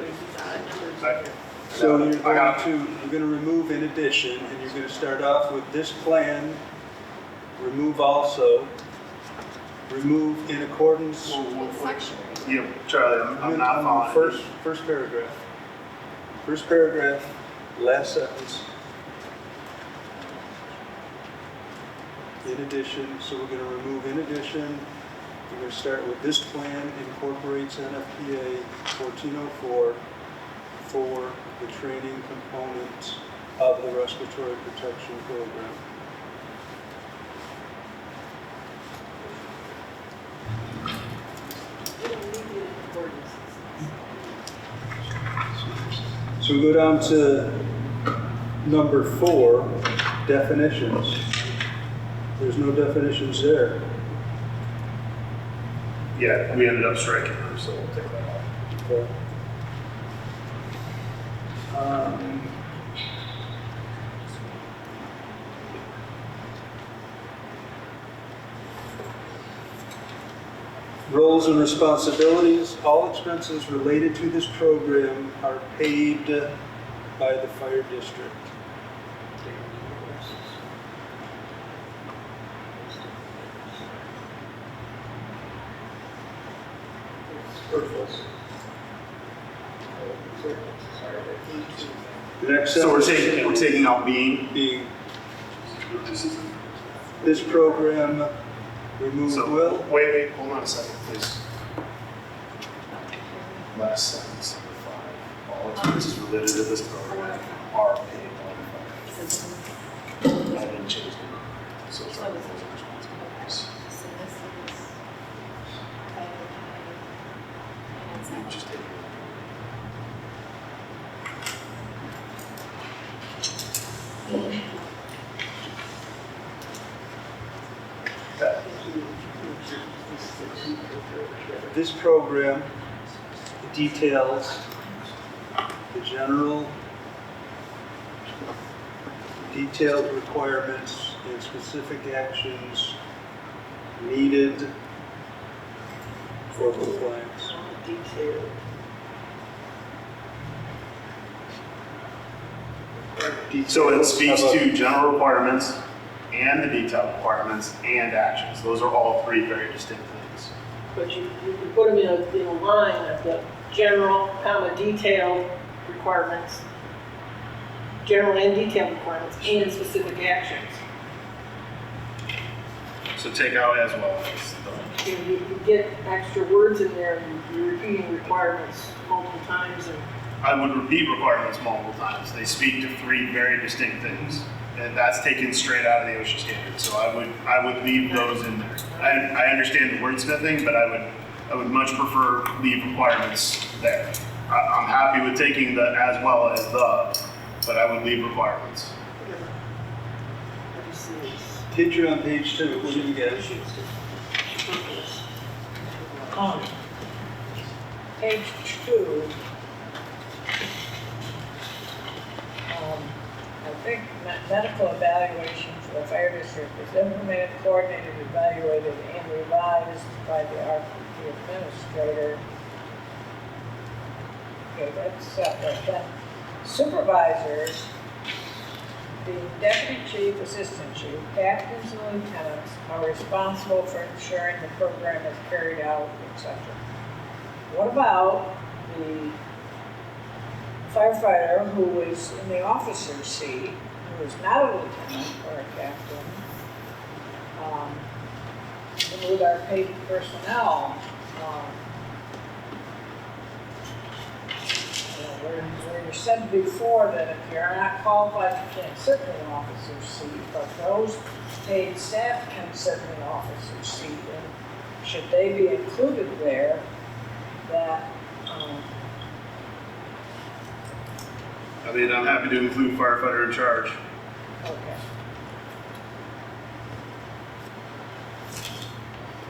So you're I got going to remove in addition, and you're going to start off with this plan, remove also, remove in accordance. What section? Yeah, Charlie, I'm not following. First paragraph. First paragraph, last sentence. In addition, so we're going to remove in addition. We're going to start with this plan incorporates NFPA 1404 for the training component of the respiratory protection program. We don't need the ordinances. So we go down to number 4, definitions. There's no definitions there. Yeah, we ended up striking them, so we'll take that off. Okay. Roles and responsibilities. All expenses related to this program are paid by the fire district. The next So we're sentence taking out being. being, this program remove So, will. wait, hold on a second, please. Last sentence, number 5. All expenses related to this program are paid by the fire. I didn't change it. So it's not the full responsibilities. So this is and it's You just take it. Okay. This program details the general detailed requirements and specific actions needed for compliance. Detailed. So it speaks How about- to general requirements and the detailed requirements and actions. Those are all 3 very distinct things. But you can put them in a line of the general, detailed requirements, general and detailed requirements, and specific actions. So take out as well as the. You get extra words in there, and you're repeating requirements multiple times, and I would repeat requirements multiple times. They speak to 3 very distinct things, and that's taken straight out of the OSHA standard. So I would leave those in there. I understand the wordsmithing, but I would much prefer leave requirements there. I'm happy with taking the as well as the, but I would leave requirements. whatever. What do you see is Teacher on page 2, what do you get? Page 2. I think medical evaluation for the fire district is implemented, coordinated, evaluated, and revised by the RPP administrator. Okay, that's separate. Then supervisors, the deputy chief, assistant chief, captains and lieutenants are responsible for ensuring the program is carried out, etc. What about the firefighter who is in the officer's seat, who is not a lieutenant or a captain? And with our paid personnel, where you said before that if you're not qualified, you can't sit in an officer's seat, but those paid staff can sit in an officer's seat, and should they be included there, that, I mean, I'm happy to include firefighter in charge. okay.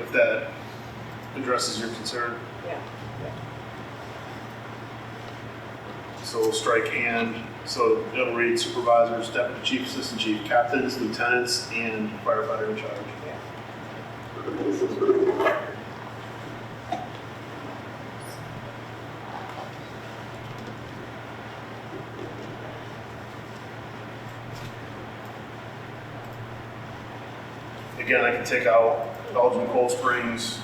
If that addresses your concern. Yeah, So we'll strike and, so it'll read supervisors, deputy chief, assistant chief, captains, lieutenants, and firefighter in charge. Again, I can take out Belgium Cold Springs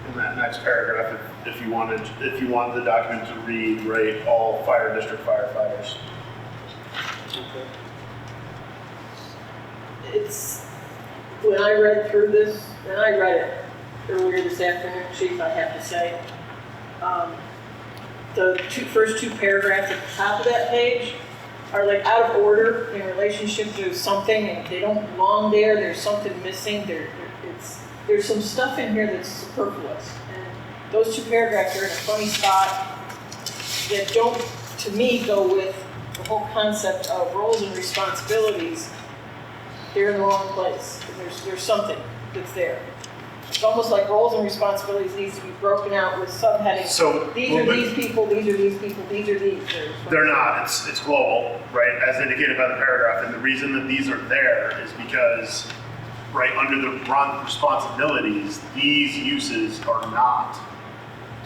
in that next paragraph if you wanted the document to read, right, all fire district firefighters. Okay. it's, when I read through this, and I read it earlier this afternoon, Chief, I have to say, the first two paragraphs at the top of that page, are like out of order in relationship to something and they don't belong there, there's something missing, there's some stuff in here that's superfluous. And those two paragraphs are in a funny spot that don't, to me, go with the whole concept of roles and responsibilities. They're in the wrong place. There's something that's there. It's almost like roles and responsibilities needs to be broken out with subheadings. So, These are these people, these are these people, these are these. They're not, it's global, right, as indicated by the paragraph, and the reason that these are there is because, right, under the responsibilities, these uses do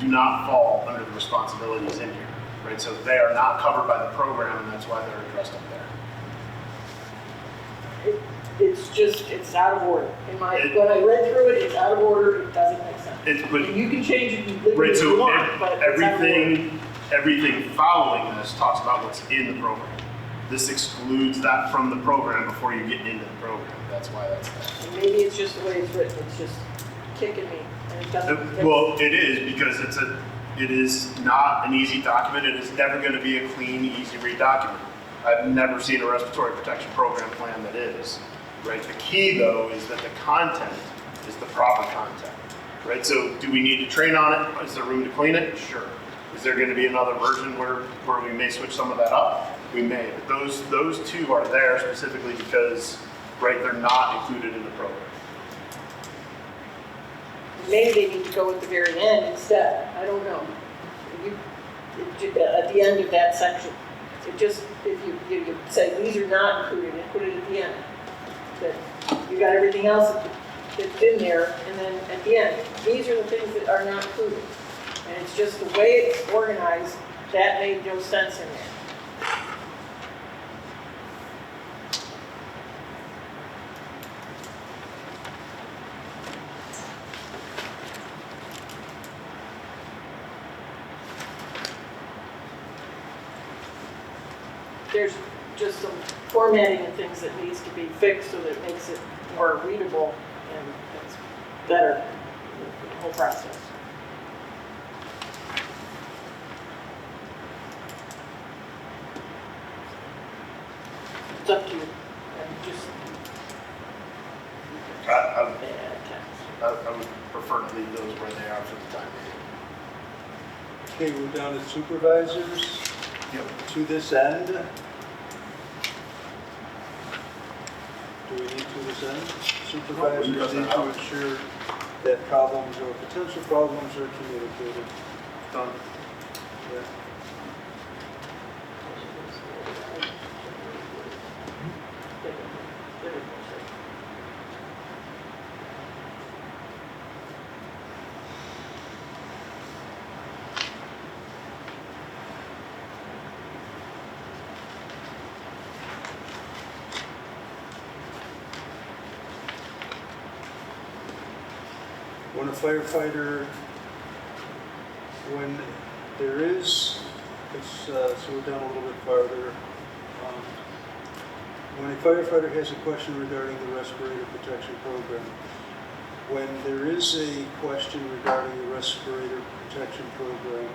not fall under the responsibilities in here, right, so they are not covered by the program, and that's why they're addressed up there. It's out of order. When I read through it, it's out of order, it doesn't make sense. But You can change it completely right, if so you want, but it's out of order. everything following this talks about what's in the program. This excludes that from the program before you get into the program. That's why that's there. And maybe it's just the way it's written, it's just kicking me, and it doesn't. Well, it is because it is not an easy document. It is never going to be a clean, easy read document. I've never seen a respiratory protection program plan that is. Right. The key though is that the content is the proper content. Right. So do we need to train on it? Is there room to clean it? Sure. Is there going to be another version where we may switch some of that up? We may. But those two are there specifically because, right, they're not included in the program. Maybe they need to go at the very end instead, I don't know. At the end of that section, if you say these are not included, and put it at the end. That you got everything else that's in there, and then at the end, these are the things that are not included. And it's just the way it's organized, that made no sense in there. There's just some formatting and things that needs to be fixed so that it makes it more readable and it's better, the whole process. It's up to you. And just I add text. would prefer to leave those where they are for the time being. Okay, we're down to supervisors. Yep. To this end. Do we need to this end? Supervisors need to ensure that problems or potential problems are communicated. Done. Yeah. When a firefighter, when there is, so we're down a little bit farther. When a firefighter has a question regarding the respirator protection program, when there is a question regarding the respirator protection program,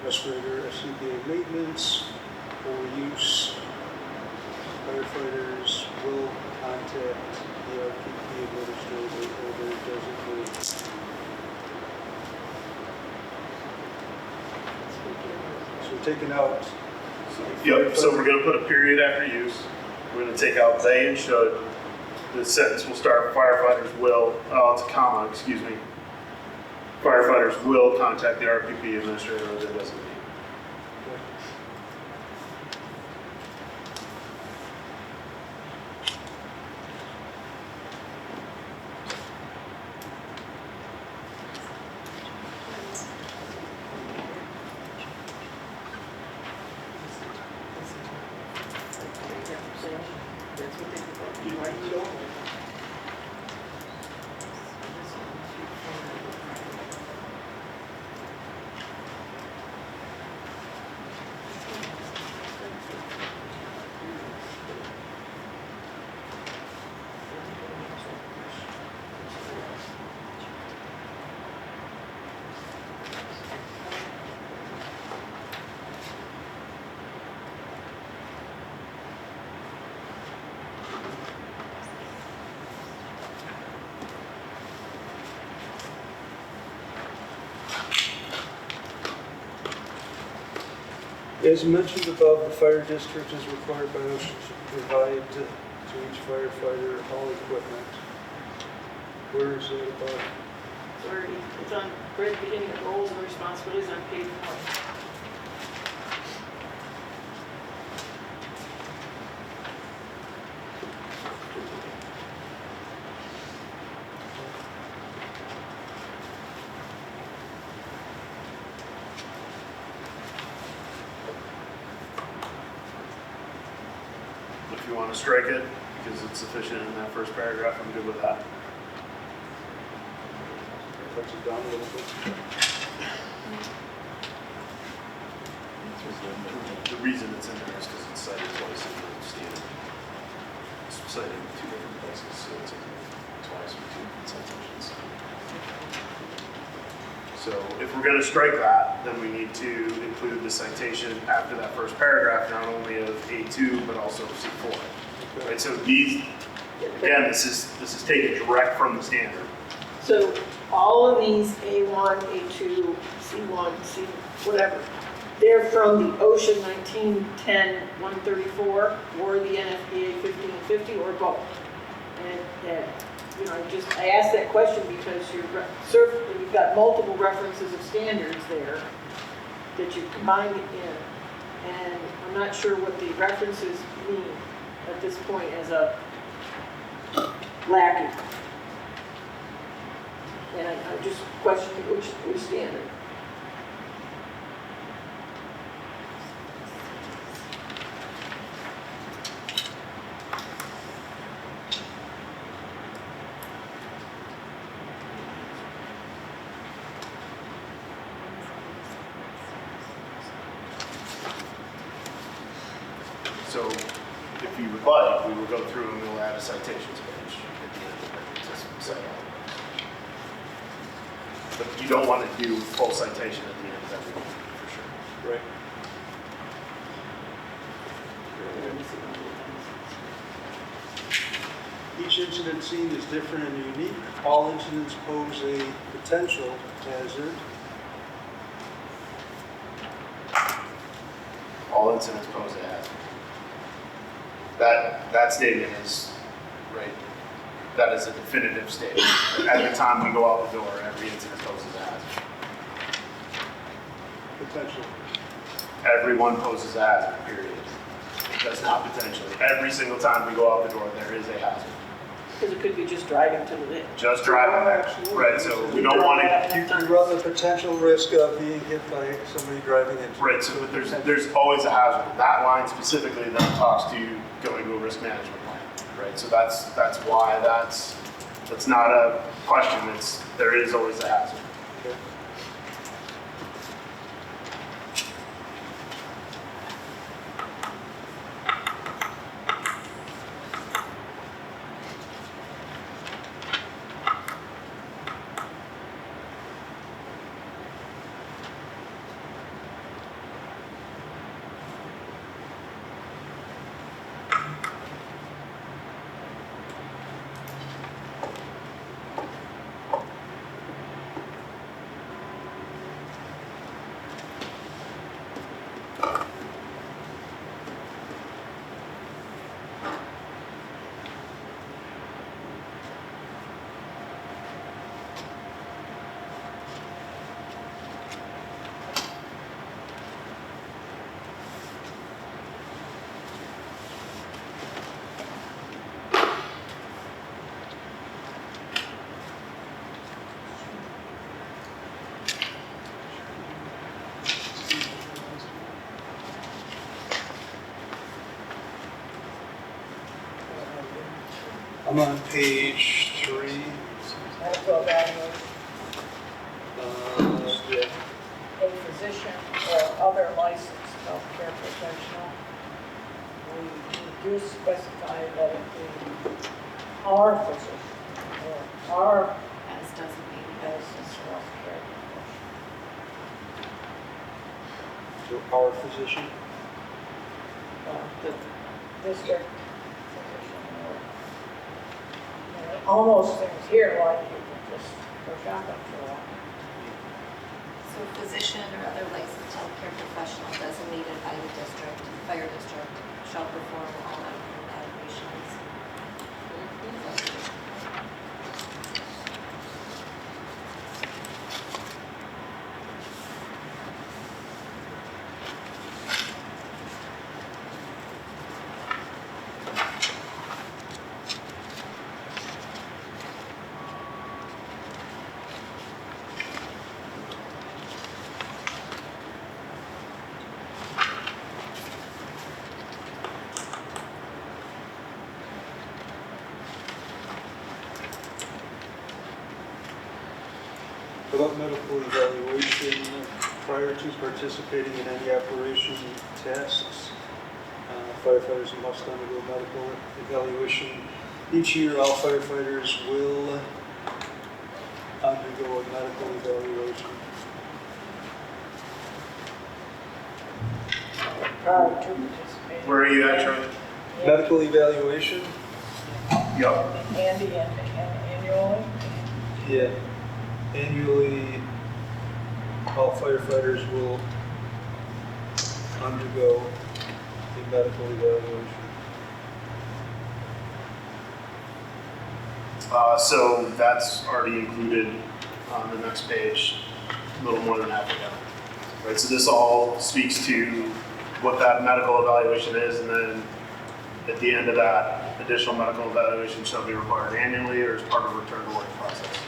respirator SCBA maintenance or use, firefighters will contact the RPP administrator or their designee. So we're taking out. Yep, so we're gonna put a period after use. We're gonna take out they and should. The sentence will start, firefighters will, it's a comma, excuse me. Firefighters will contact the RPP administrator or their designee. As mentioned above, the fire district is required by OSHA to provide to each firefighter all equipment. Where is that about? It's on right at the beginning of roles and responsibilities on page 1. If you want to strike it, because it's sufficient in that first paragraph, I'm good with that. Cuts it down a little bit. The reason it's in there is because it's cited twice in the standard. It's cited in 2 different places, so it's in there twice with 2 different citations. So if we're going to strike that, then we need to include the citation after that first paragraph, not only of A2, but also of C4. Right, so these, again, this is taken direct from the standard. So all of these A1, A2, C1, C, whatever, they're from the OSHA 1910-134 or the NFPA 1550 or both. And you know, I asked that question because you've got multiple references of standards there that you've combined it in. And I'm not sure what the references mean at this point as a lacking. And I just questioned which standard. So if you would like, we will go through and we'll add a citations page at the end of it to cite all. But you don't want to do full citation at the end of every one, for sure. Right. Each incident scene is different and unique. All incidents pose a potential hazard. All incidents pose a hazard. That statement is, right, that is a definitive statement. Every time we go out the door, every incident poses a hazard. Potential. Everyone poses a hazard, period. That's not potentially. Every single time we go out the door, there is a hazard. Because it could be just driving to the Just driving there, right? So we don't want to. You run the potential risk of being hit by somebody driving into. Right, so there's always a hazard. That line specifically then talks to going to a risk management plan, right? So that's why that's not a question. There is always a hazard. Okay. I'm on page 3. Medical evaluation, Yeah. a physician or other licensed healthcare professional. We do specify that it be our physician or our As designated. licensed healthcare professional. So our physician. The district physician or, almost things here like you can just go shopping for that. So physician or other licensed healthcare professional designated by the district, fire district, shall perform all medical evaluations. About medical evaluation, prior to participating in any operation tasks, firefighters must undergo medical evaluation. Each year, all firefighters will undergo a medical evaluation. Prior to participating. Where are you at, Charlie? Medical evaluation? Yup. Andy, and annually? Yeah. Annually, all firefighters will undergo a medical evaluation. So that's already included on the next page, a little more than half ago. Right, so this all speaks to what that medical evaluation is, and then at the end of that, additional medical evaluation shall be required annually or as part of a return to work process.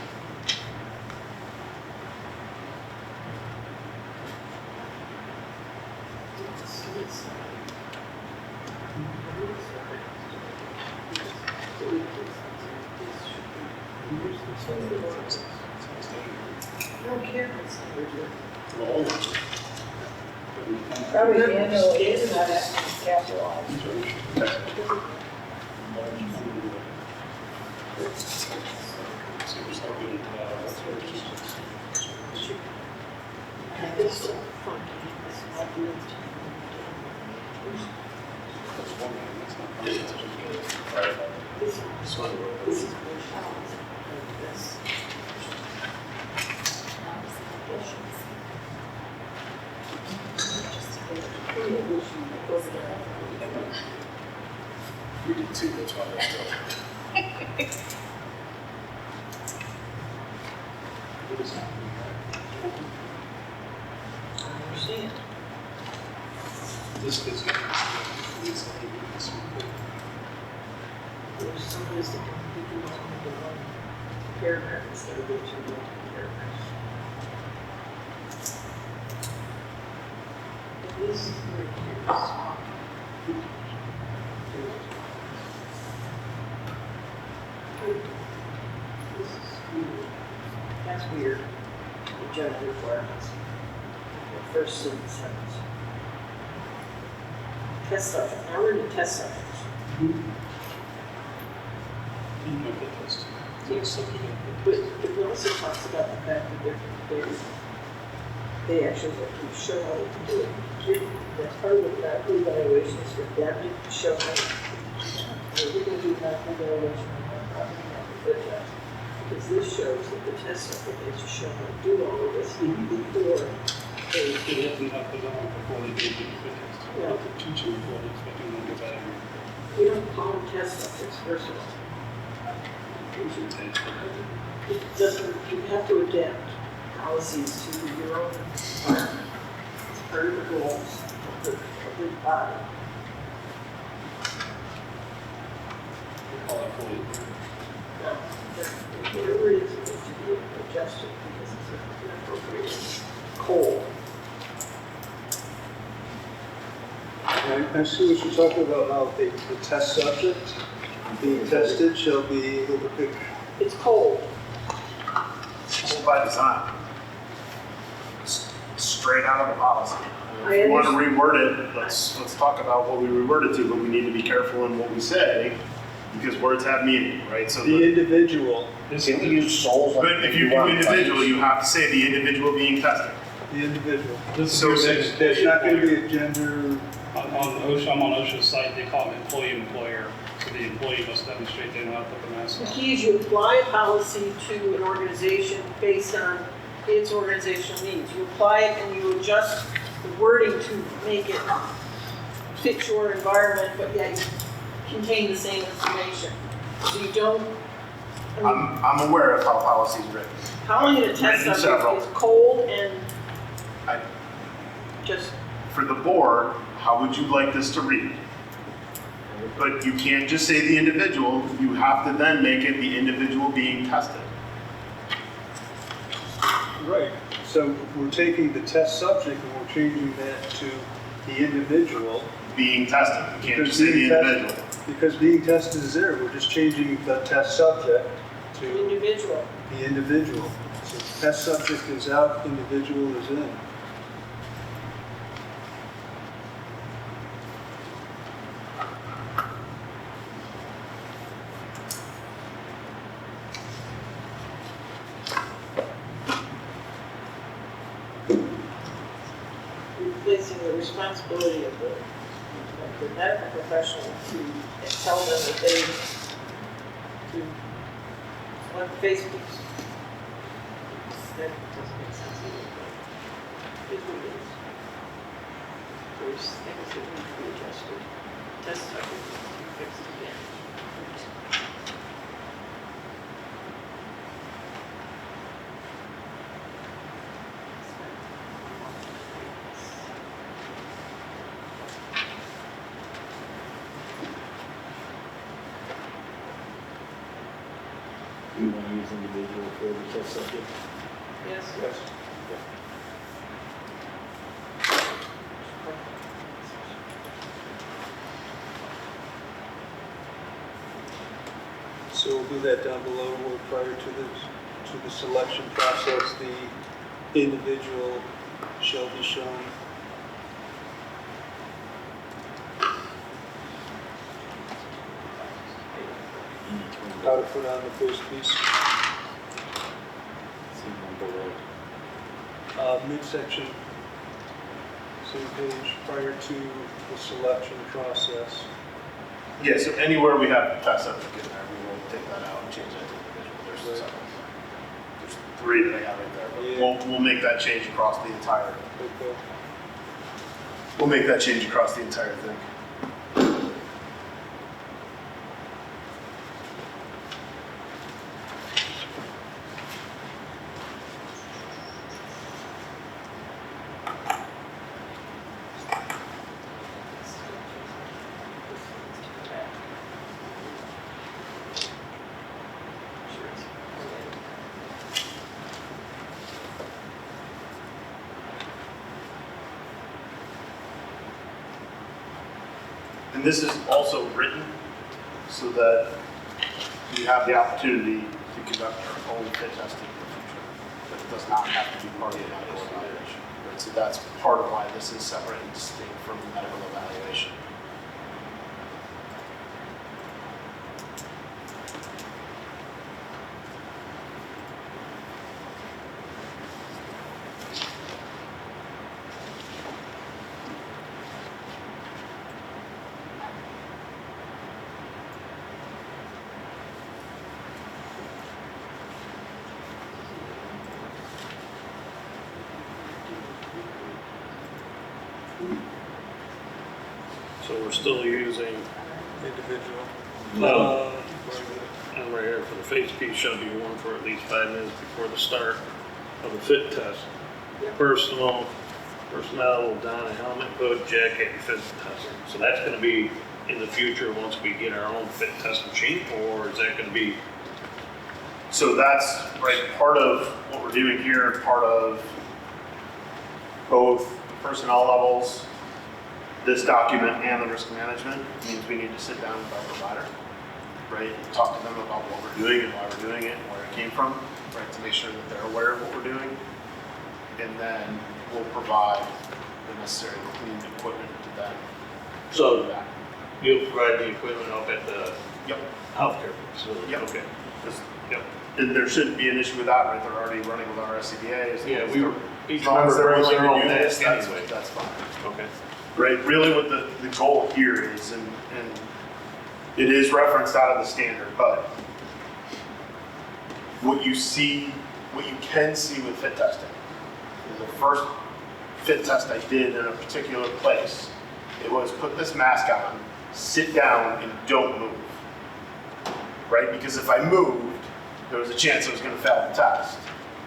Probably annually is not actually capitalized. We did too, that's why they're still. I understand. This is. There's some ways that you can do one paragraph instead of the two paragraphs. This is where this is weird. That's weird. The general requirements. The first sentence. Test subject. Now we're in test subjects. But it also talks about the fact that they actually have to show how to do it. That's part of the medical evaluation is for them to show how to do it. We're going to do medical evaluation on property manager test. Because this shows that the test subject has to show how to do all of this before they They have to have the done before they do the fit test. Yeah. Not to teach them before they're expecting them to get better. We don't call them test subjects, first of all. It doesn't, you have to adapt policies to your own environment. It's part of the goals of the body. We call it fully. Now, whatever it is, it needs to be adjusted because it's an appropriate goal. I see what you're talking about, how the test subject being tested shall be able to pick. It's cold. Well, by design. Straight out of the policy. I If you want to reword it, let's talk about what we reword it to, but we need to be careful in what we say because words have meaning, right? So The individual, Can we use souls? but if you do individual, you have to say the individual being tested. the individual. This is So There's not going to be a gender. On OSHA, I'm on OSHA's site, they call it employee-employer. So the employee must demonstrate they know how to put the mask The on. key is you apply a policy to an organization based on its organizational needs. You apply it and you adjust the wording to make it fit your environment, but yet contain the same information. So you don't, I mean, I'm aware of how policy is written. calling it a test written subject several. is cold and I- just, For the board, how would you like this to read? But you can't just say the individual, you have to then make it the individual being tested. Right, so we're taking the test subject and we're changing that to the individual. Being tested, you can't just Because say the being tested- individual. Because being tested is there, we're just changing the test subject to individual. the individual. So test subject is out, individual is in. Replacing the responsibility of the medical professional to tell them that they, to let the face piece. That doesn't make sense either, but it's what it is. There's things that need to be adjusted. Test subject needs to be fixed again. You want to use individual for the test subject? Yes. Yes. So we'll do that down below, where prior to the selection process, the individual shall be shown. How to put on the first piece. See one below. Midsection, same page, prior to the selection process. Yeah, so anywhere we have test subject in there, we will take that out and change that to individual. There's Right. several. There's 3 that I got right there, but Yeah. we'll make that change across the entire, Okay. we'll make that change across the entire thing. And this is also written so that we have the opportunity to conduct our own fit testing in the future. But it does not have to be part of the medical evaluation. Right? So that's part of why this is separate and distinct from the medical evaluation. So we're still using, Individual. no, and right here, for the face piece shall be worn for at least 5 minutes before the start of the fit test. Personnel will don a helmet, hood, jacket, and fit test. So that's gonna be in the future, once we get our own fit test machine, or is that gonna be, So that's right, part of what we're doing here, part of both personnel levels, this document and the risk management means we need to sit down with our provider, right? And talk to them about what we're doing and why we're doing it and where it came from, right? To make sure that they're aware of what we're doing. And then we'll provide the necessary clean equipment to them. So- that. you'll provide the equipment up at the Yep. healthcare facility? Yep. Okay. This- Yep. And there shouldn't be an issue with that, right? They're already running with our SCBA's. Yeah, each As long as member they're brings willing their to own do this, mask anyway. that's fine. Okay. Right, really what the goal here is, and it is referenced out of the standard, but what you see, what you can see with fit testing is the fit test I did in a particular place. It was put this mask on, sit down, and don't move. Right? Because if I moved, there was a chance I was going to fail the test.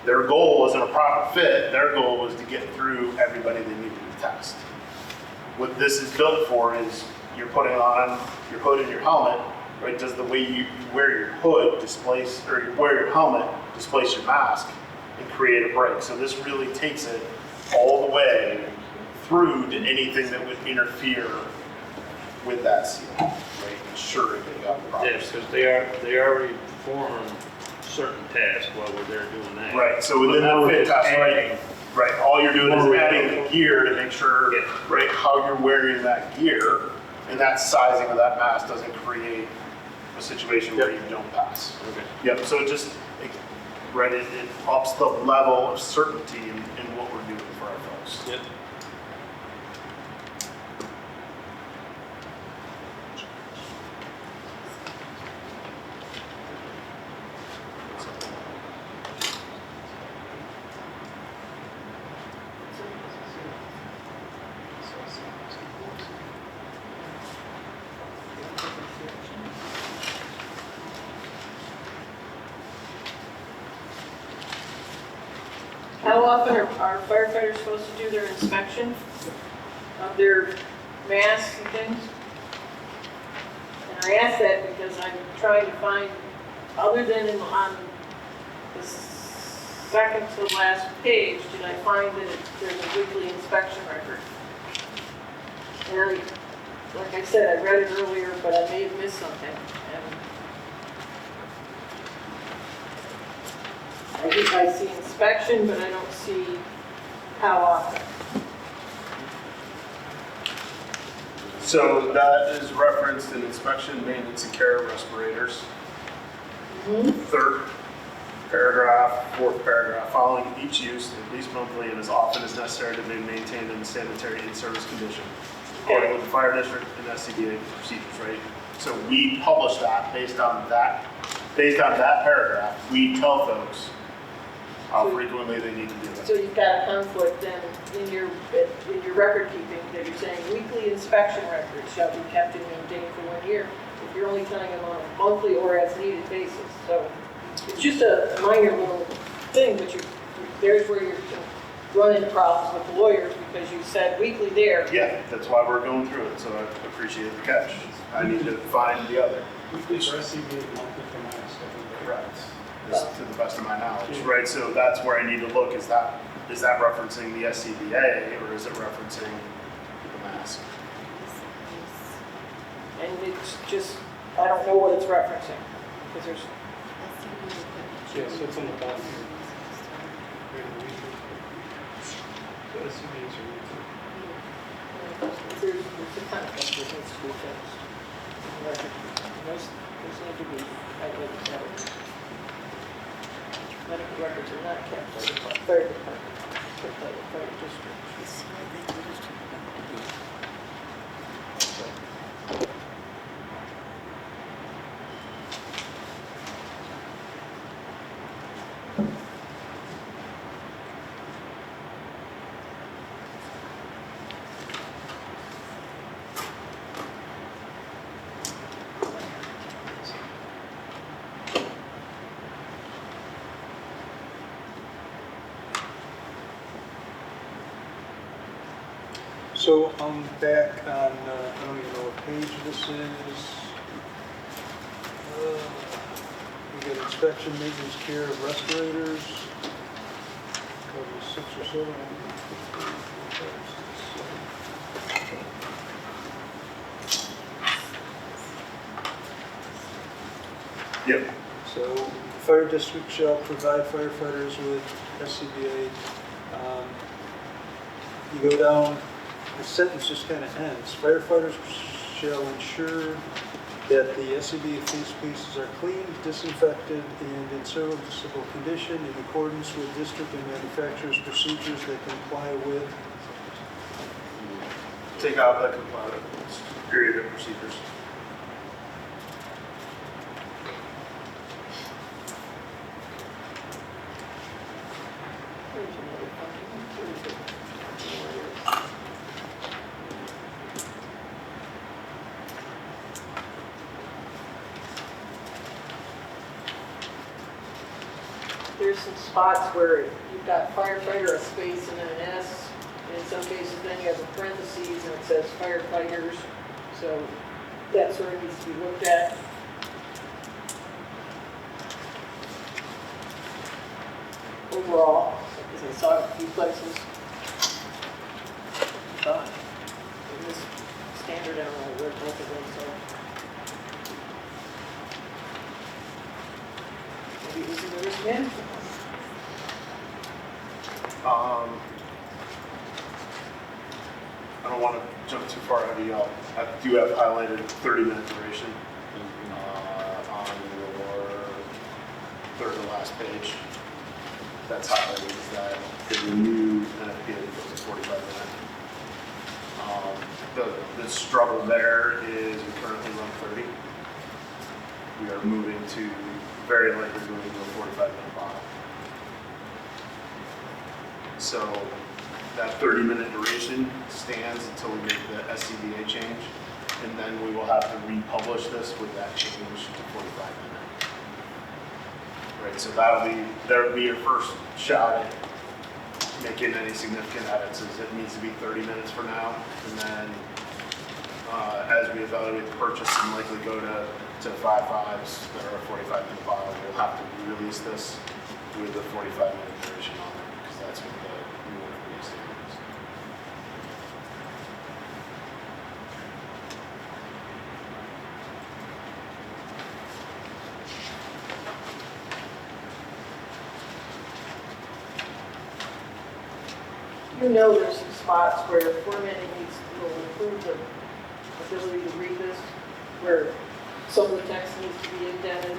Their goal wasn't a proper fit. Their goal was to get through everybody they needed to test. What this is built for is you're putting on your hood and your helmet, right? Does the way you wear your hood displace, or you wear your helmet displace your mask and create a break? So this really takes it all the way through to anything that would interfere with that seal, right? Ensuring that you got the proper Yes, because they already perform certain tasks while we're there doing that. Right, so within But now the we're fit just test, right, adding- right, all you're doing is More adding reality. the gear to make sure, Yeah. right, how you're wearing that gear, and that sizing of that mask doesn't create a situation where you don't pass. Okay. Yep, so it just, right, it ups the level of certainty in what we're doing for our folks. Yep. How often are firefighters supposed to do their inspection of their masks and things? And I ask that because I'm trying to find, other than on the second to last page, did I find that there's a weekly inspection record? And like I said, I read it earlier, but I may have missed something. And I see inspection, but I don't see how often. So that is referenced in inspection, maintenance, and care of respirators. Third paragraph, fourth paragraph, following each use at least monthly and as often as necessary to be maintained in sanitary and service condition, according with the fire district and SCBA procedures, right? So we publish that based on that paragraph. We tell folks how frequently they need to do So it. you've got a conflict then in your record keeping, that you're saying weekly inspection records shall be kept and maintained for 1 year. If you're only telling them on a monthly or as needed basis. So it's just a minor little thing, but there's where you're running into problems with the lawyers because you said weekly there. Yeah, that's why we're going through it, so I appreciate the catch. I need to find the other. Weekly for SCBA, monthly for my stuff. Correct. To the best of my knowledge, right? So that's where I need to look, is that referencing the SCBA or is it referencing the mask? And it's just, I don't know what it's referencing. Because there's, Yeah, so it's on the bottom here. The SCBA's are weekly. there's a conflict that needs to be fixed. Those need to be highlighted better. Medical records are not kept by the fire department, kept by the fire district. So I'm back on, I don't even know what page this is. We got inspection, maintenance, care of respirators. Covers 6 or 7. Yep. So, fire district shall provide firefighters with SCBA. You go down, the sentence just kind of ends. Firefighters shall ensure that the SCBA face pieces are cleaned, disinfected, and in serviceable condition in accordance with district and manufacturer's procedures that comply with. Take out that compliance period of procedures. There's another funky one too, but there's some spots where you've got firefighter, a space, and then an S. And in some cases, then you have a parentheses and it says firefighters. So that sort of needs to be looked at. Overall, because I saw it a few places. But in this standard, I don't know where both of them, so. Maybe it was in the risk management one. I don't want to jump too far ahead of y'all. I do have highlighted 30-minute duration on your third to last page. That's highlighted is that the new NFPA goes to 45 minutes. The struggle there is we currently run 30. We are moving to, very likely moving to a 45-minute model. So that 30-minute duration stands until we make the SCBA change, and then we will have to republish this with that change to 45 minutes. Right, so that'll be your first shot at making any significant edits. Is it needs to be 30 minutes for now, and then as we evaluate the purchase and likely go to 5.5s that are a 45-minute bottle, we'll have to release this with the 45-minute duration on it, because that's what the new NFPA standard is. You know there's some spots where formatting needs to improve the ability to read this, where some of the text needs to be indented.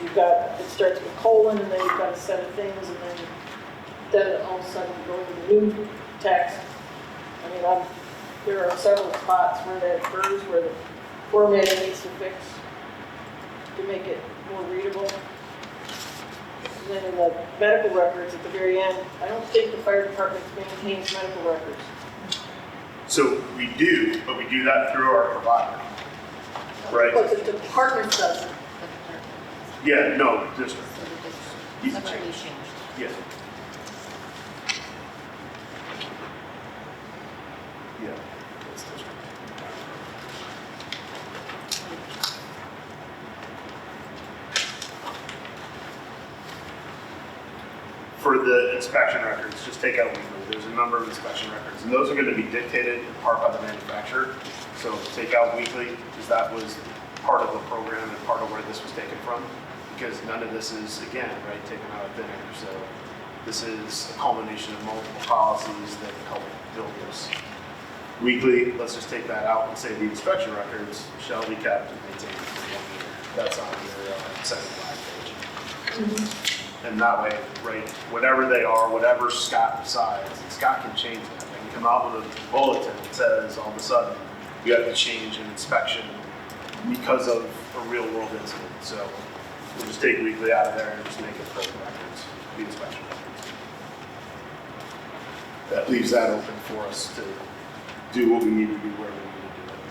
You've got, it starts with colon, and then you've got a set of things, and then all of a sudden you go to new text. I mean, there are several spots where that occurs, where the formatting needs to fix to make it more readable. And then in the medical records at the very end, I don't think the fire department maintains medical records. So we do, but we do that through our provider, right? But the department doesn't. Yeah, no, district. So the district, Easy that's what we change. changed. Yeah. Yeah. That's district. For the inspection records, just take out weekly. There's a number of inspection records, and those are going to be dictated in part by the manufacturer. So take out weekly, because that was part of the program and part of where this was taken from. Because none of this is, again, right, taken out of thin air. So this is a culmination of multiple policies that help build this. Weekly, let's just take that out and say the inspection records shall be kept and maintained for 1 year. That's on your second flag page. And that way, right, whatever they are, whatever Scott decides, and Scott can change that. They can come out with a bulletin that says all of a sudden you have to change an inspection because of a real world incident. So we'll just take weekly out of there and just make it full records, the inspection records. That leaves that open for us to do what we need to do where we need to do it.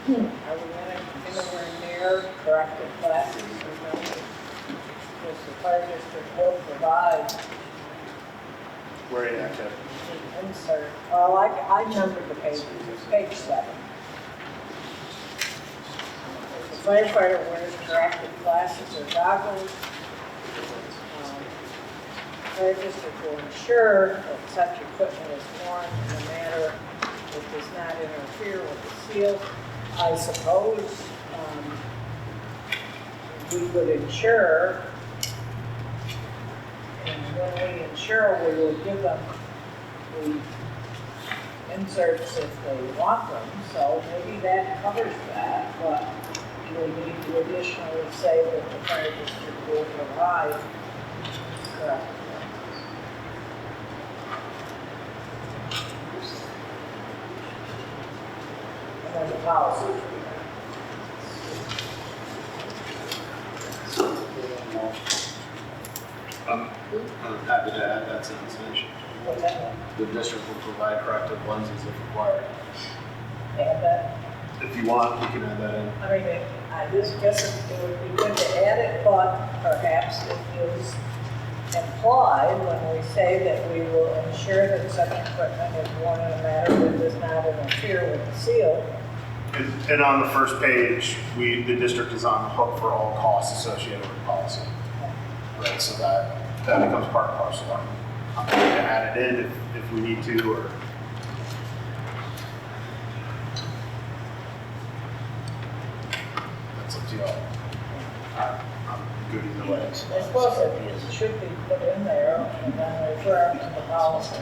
Are we anywhere near corrective classes or something? Because the fire district will provide Where are you at, Kevin? the insert. Well, I numbered the pages, it's page 7. The firefighter wears corrective glasses or goggles. Fire district will ensure that such equipment is worn in a manner that does not interfere with the seal. I suppose we would insure, and when we insure, we will give them the inserts if they want them, so maybe that covers that, but do we need to additionally say that the fire district will provide? Correct. And then the policy. I'm happy to add that sentence in. What's that? The district will provide corrective lenses if required. Add that? If you want, we can add that in. I mean, I just guess it would be good to add it, but perhaps it is implied when we say that we will ensure that such equipment is worn in a manner that does not interfere with the seal. And on the first page, the district is on the hook for all costs associated with policy. Right, so that becomes part and parcel. I'm going to add it in if we need to, or. That's up to y'all. I'm good either way. I suppose it should be put in there and then refer to the policy.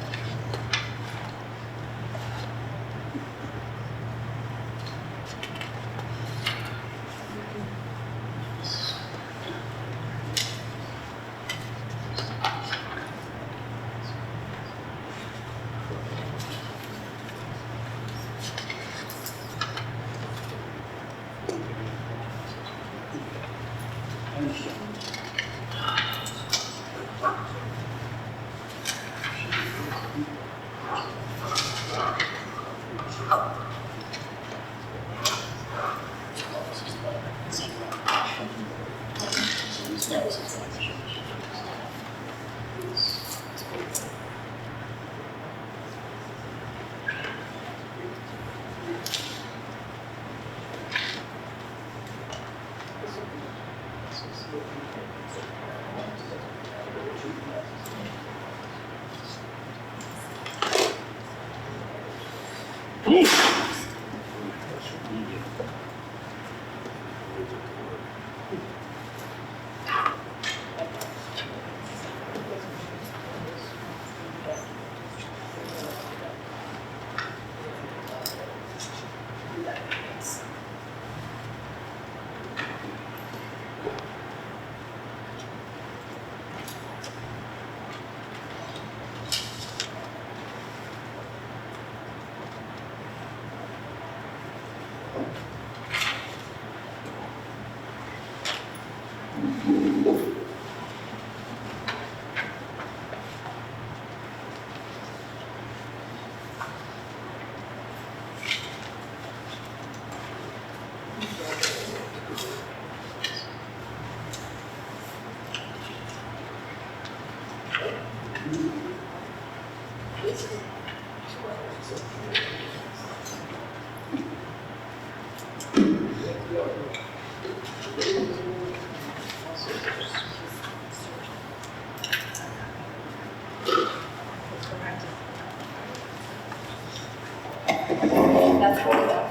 That's what that.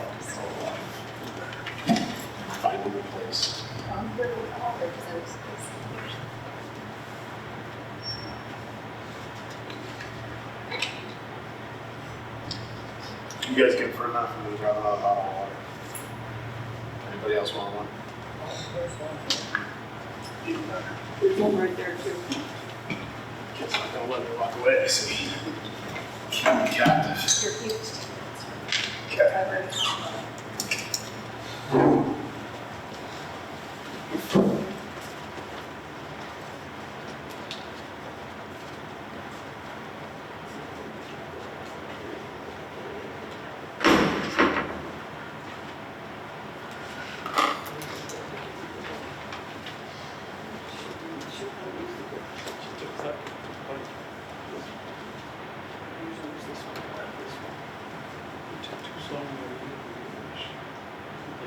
Find a good place. I'm good with all the percentages. You guys get for enough of those driving out of bottle of water. Anybody else want one? Even better. There's one right there too. Kids not gonna let me walk away, I see. Captive. Your feet. Okay.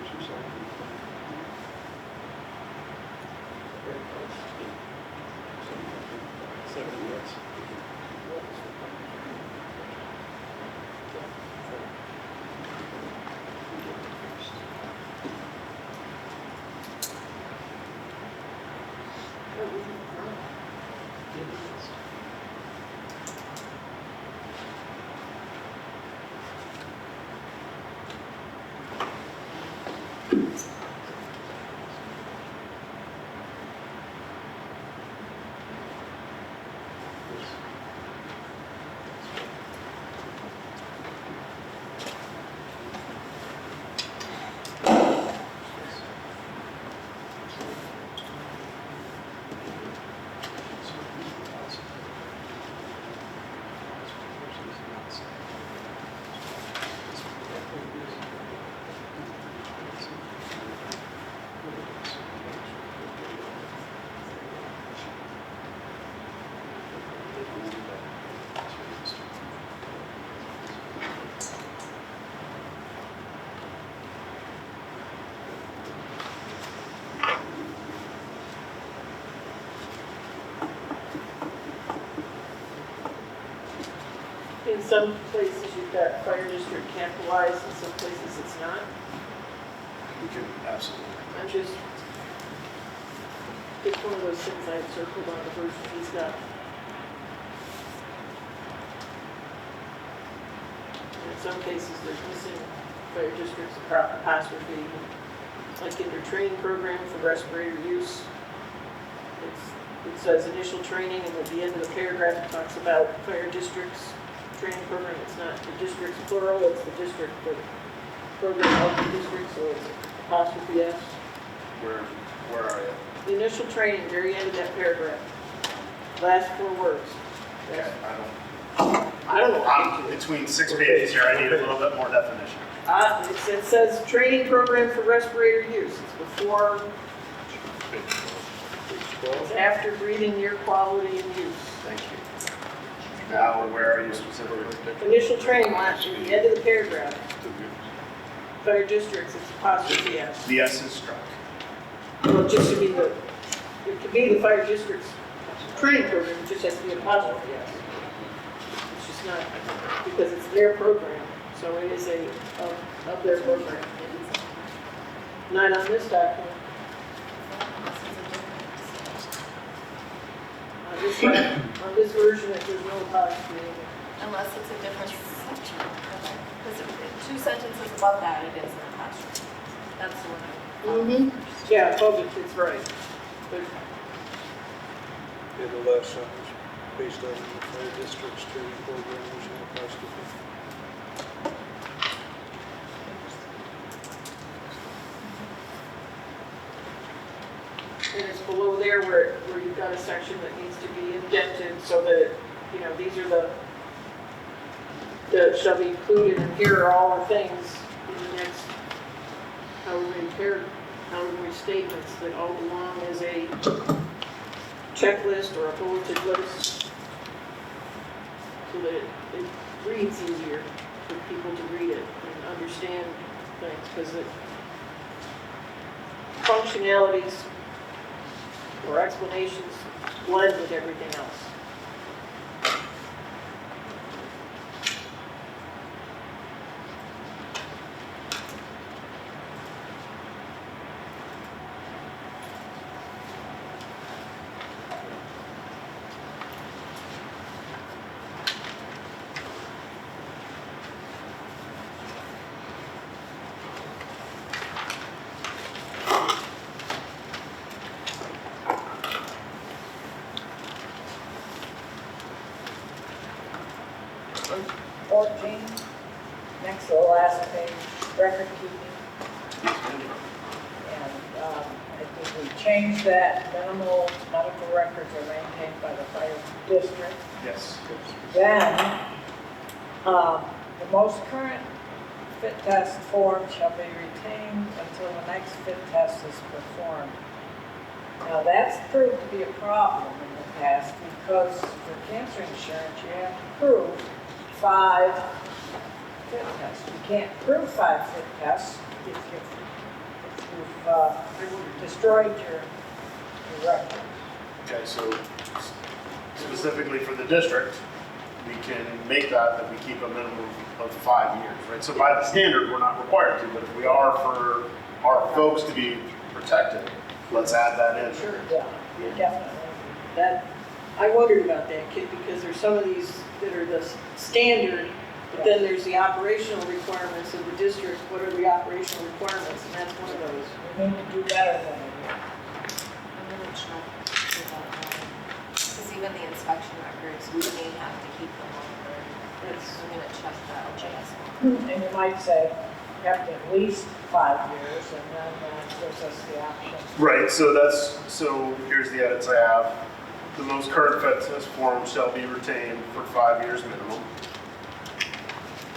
Too slow. some places you've got fire district capitalized, in some places it's not. We can, absolutely. I'm just, it's one of those things I circled on the version he's got. In some cases, there's missing fire districts apostrophe, like in your training program for respirator use. It says initial training, and at the end of the paragraph, it talks about fire districts training program. It's not the districts plural, it's the district, the program of the district, so it's apostrophe S. Where are you? The initial training, very end of that paragraph. Last 4 words. Okay, I don't know. I'm between 6 pages here, I need a little bit more definition. It says training program for respirator use. It's before, it's after breathing air quality and use. Thank you. Now, where are you specifically? Initial training, last, at the end of the paragraph. Fire districts, it's apostrophe S. The S is struck. Well, it just should be the, it could be the fire district's training program, it just has to be apostrophe S. It's just not, because it's their program, so it is of their program. Not on this document. On this version, there's no apostrophe in it. Unless it's a different section. Because 2 sentences above that, it is an apostrophe. That's the one I. Yeah, public, it's right. But Yeah, the last sentence, based on the fire district's training program, there's no apostrophe. and it's below there where you've got a section that needs to be indented so that, you know, these are the shall be included, and here are all the things in the next however many statements that all belong as a checklist or a bulleted list, so that it reads easier for people to read it and understand things, because the functionalities or explanations blend with everything else. On 14, next to the last page, record keeping. And I think we changed that, minimal medical records are maintained by the fire district. Yes. Then, the most current fit test form shall be retained until the next fit test is performed. Now, that's proved to be a problem in the past because for cancer insurance, you have to prove 5 fit tests. You can't prove 5 fit tests if you've destroyed your record. Okay, so specifically for the district, we can make that we keep a minimum of 5 years, right? So by the standard, we're not required to, but if we are for our folks to be protected, let's add that in. Sure. Yeah, definitely. That, I wondered about that, Kit, because there's some of these that are the standard, but then there's the operational requirements of the district. What are the operational requirements? And that's one of those. We need to do better than we do. I'm gonna check about that. Because even the inspection records, we may have to keep them longer. I'm gonna check that LJS one. And you might say, kept at least 5 years, and then that gives us the option. Right, so here's the edits I have. The most current fit test form shall be retained for 5 years minimum.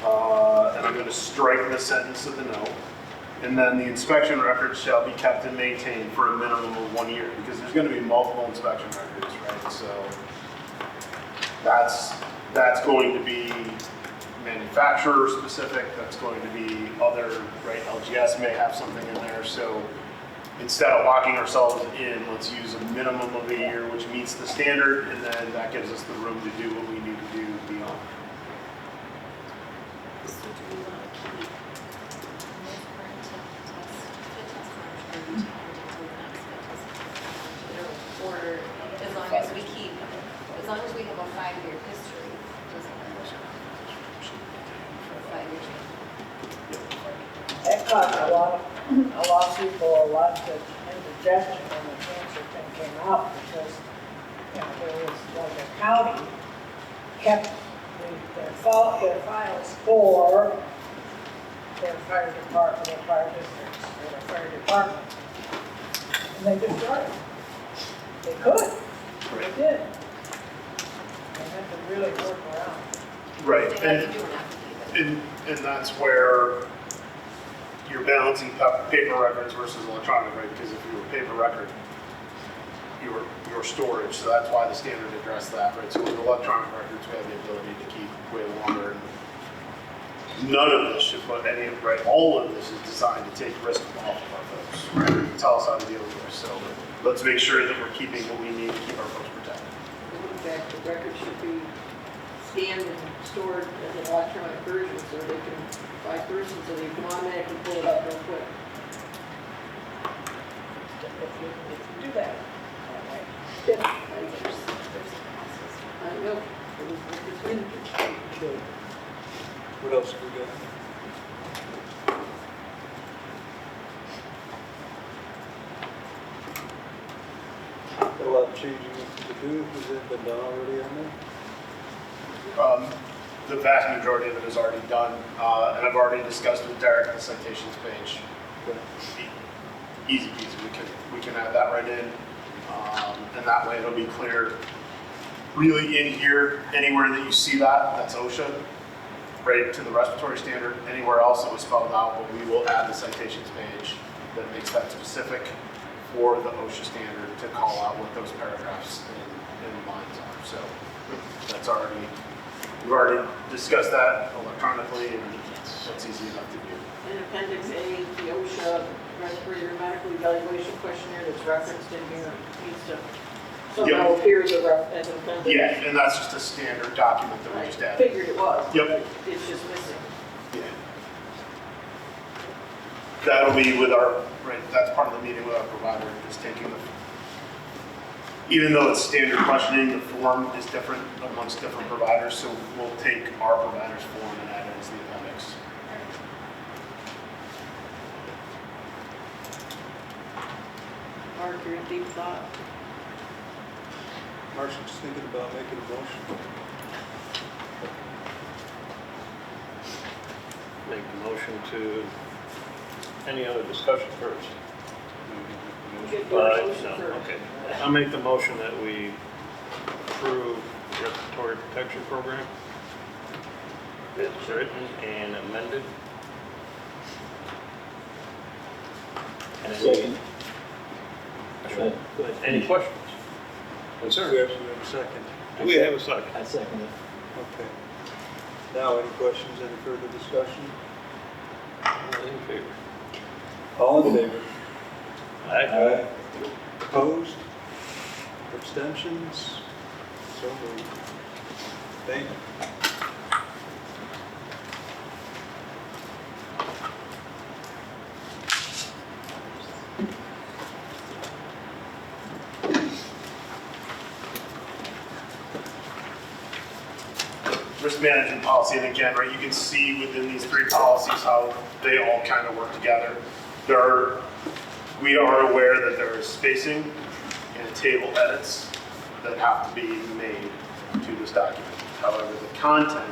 And I'm gonna strike the sentence of the note. And then the inspection records shall be kept and maintained for a minimum of 1 year, because there's gonna be multiple inspection records, right? So that's going to be manufacturer specific, that's going to be other, right? LGS may have something in there, so instead of locking ourselves in, let's use a minimum of a year, which meets the standard, and then that gives us the room to do what we need to do beyond. So do we want to keep most current fit test forms for retained until the next fit test? Or as long as we keep, as long as we have a 5-year history, doesn't matter. For 5 years. That caused a lot of people, a lot of indigestion when the cancer thing came out, because, you know, there was, like, a county kept their files for their fire department, their fire districts, or their fire department. And they destroyed it. They could, they did. They had to really work around. Right, They have to do an affidavit. and that's where you're balancing paper records versus electronic, right? Because if you were paper record, your storage, so that's why the standard addressed that, right? So with electronic records, we have the ability to keep way longer. None of this should put any, right? All of this is designed to take risk off of our folks, right? Tell us how to deal with this. So let's make sure that we're keeping what we need to keep our folks protected. In fact, the record should be scanned and stored as an electronic version so they can, by person, so they can automatically pull it up real quick. If you do that. Yeah, There's a process. I know. It was between Okay. What else have we got? Got a lot of changing to do. Has that been done already on that? The vast majority of it is already done, and I've already discussed with Derek the citations page. Easy peasy, we can add that right in, and that way it'll be clear. Really in here, anywhere that you see that, that's OSHA, right to the respiratory standard. Anywhere else it was spelled out, but we will add the citations page that makes that specific for the OSHA standard to call out what those paragraphs and lines are. So that's already, we've already discussed that electronically, and that's easy enough to do. in Appendix A, the OSHA respirator medical evaluation questionnaire that's referenced in here needs to somehow appear as an appendix. Yeah, and that's just a standard document that we I just added. figured it was. Yep. but It's just missing. Yeah. That'll be with our, right, that's part of the meeting with our provider, just taking the, even though it's standard questioning, the form is different amongst different providers, so we'll take our provider's form and add it as the appendix. Mark, you're in deep thought. Mark's just thinking about making a motion. Make the motion to, any other discussion first? Get your No, motion first. okay. I'll make the motion that we approve respiratory protection program. It's written and amended. And Second. Go ahead. Any questions? We Concerns? have a second. Do we have a second? I second it. Okay. Now, any questions, any further discussion? All in favor? All in favor? Aye. Opposed? Abstentions? So moved. Thank you. Risk management policy, and again, right, you can see within these three policies how they all kind of work together. We are aware that there is spacing and table edits that have to be made to this document. However, the content